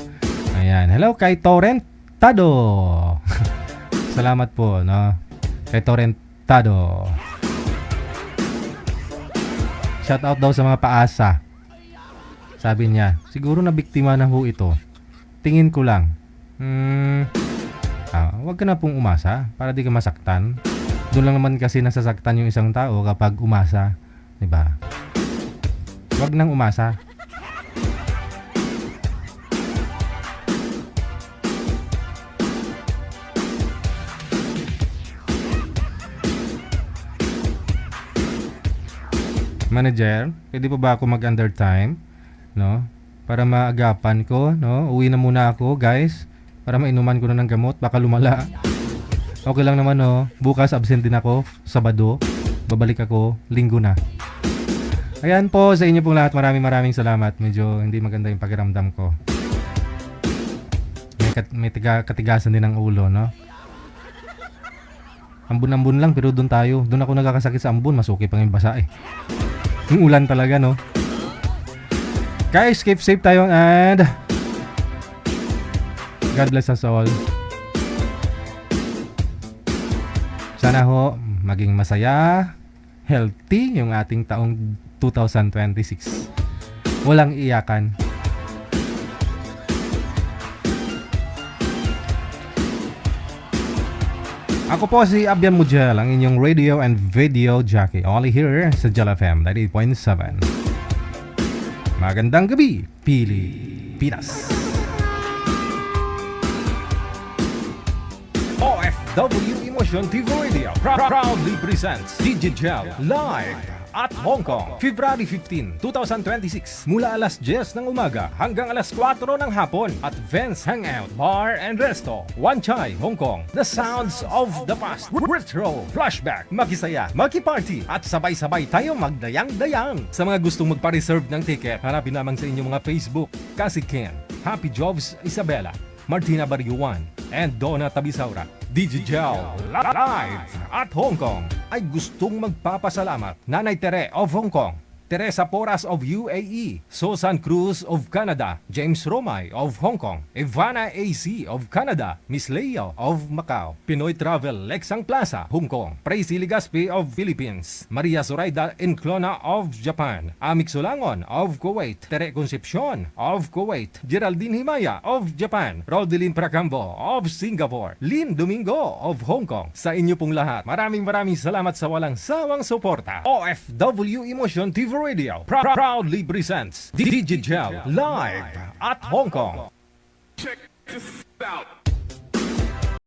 Ayan. Hello kay Torrentado. Salamat po, no? Kay Torrentado. Shout out daw sa mga paasa. Sabi niya, siguro na biktima na ho ito. Tingin ko lang. Wag ka na pong umasa para di ka masaktan. Doon lang naman kasi nasasaktan yung isang tao kapag umasa. Diba? Wag nang umasa. Manager, pwede pa ba ako mag-undertime? No? Para maagapan ko, no? Uwi na muna ako, guys. Para mainuman ko na ng gamot, baka lumala. Okay lang naman, no? Bukas absent din ako, Sabado. Babalik ako, Linggo na. Ayan po, sa inyo pong lahat, maraming salamat. Medyo hindi maganda yung pakiramdam ko. May katigasan din ng ulo, no? Ambon-ambon lang, pero doon tayo. Doon ako nagkakasakit sa ambon, mas okay pang yung basa eh. Yung ulan talaga, no? Guys, keep safe tayo and God bless us all. Sana ho, maging masaya, healthy yung ating taong 2026. Walang iyakan. Ako po si Abian Mujel, ang inyong radio and video jockey. Only here sa Jal FM 98.7. Magandang gabi, Pilipinas. OFW Emotion TV Radio proudly presents DJ Jel live at Hong Kong, February 15, 2026 mula alas 10 ng umaga hanggang alas 4 ng hapon at Vance Hangout Bar and Resto, Wan Chai, Hong Kong. The sounds of the past, retro, flashback, makisaya, makiparty at sabay-sabay tayo magdayang-dayang. Sa mga gustong magpa-reserve ng ticket, hanapin naman sa inyong mga Facebook, Kasi Ken, Happy Jobs Isabela, Martina Bariuan, and Donna Tabisaura. DJ Jel live at Hong Kong ay gustong magpapasalamat Nanay Tere of Hong Kong, Teresa Porras of UAE, Susan Cruz of Canada, James Romay of Hong Kong, Ivana AC of Canada, Miss Leo of Macau, Pinoy Travel Lexang Plaza, Hong Kong, Praisy Ligaspi of Philippines, Maria Zoraida Enclona of Japan, Amik Sulangon of Kuwait, Tere Concepcion of Kuwait, Geraldine Himaya of Japan, Rodelin Pracambo of Singapore, Lynn Domingo of Hong Kong. Sa inyo pong lahat, maraming salamat sa walang sawang suporta. OFW Emotion TV Radio proudly presents DJ Jel live at Hong Kong. Check this out.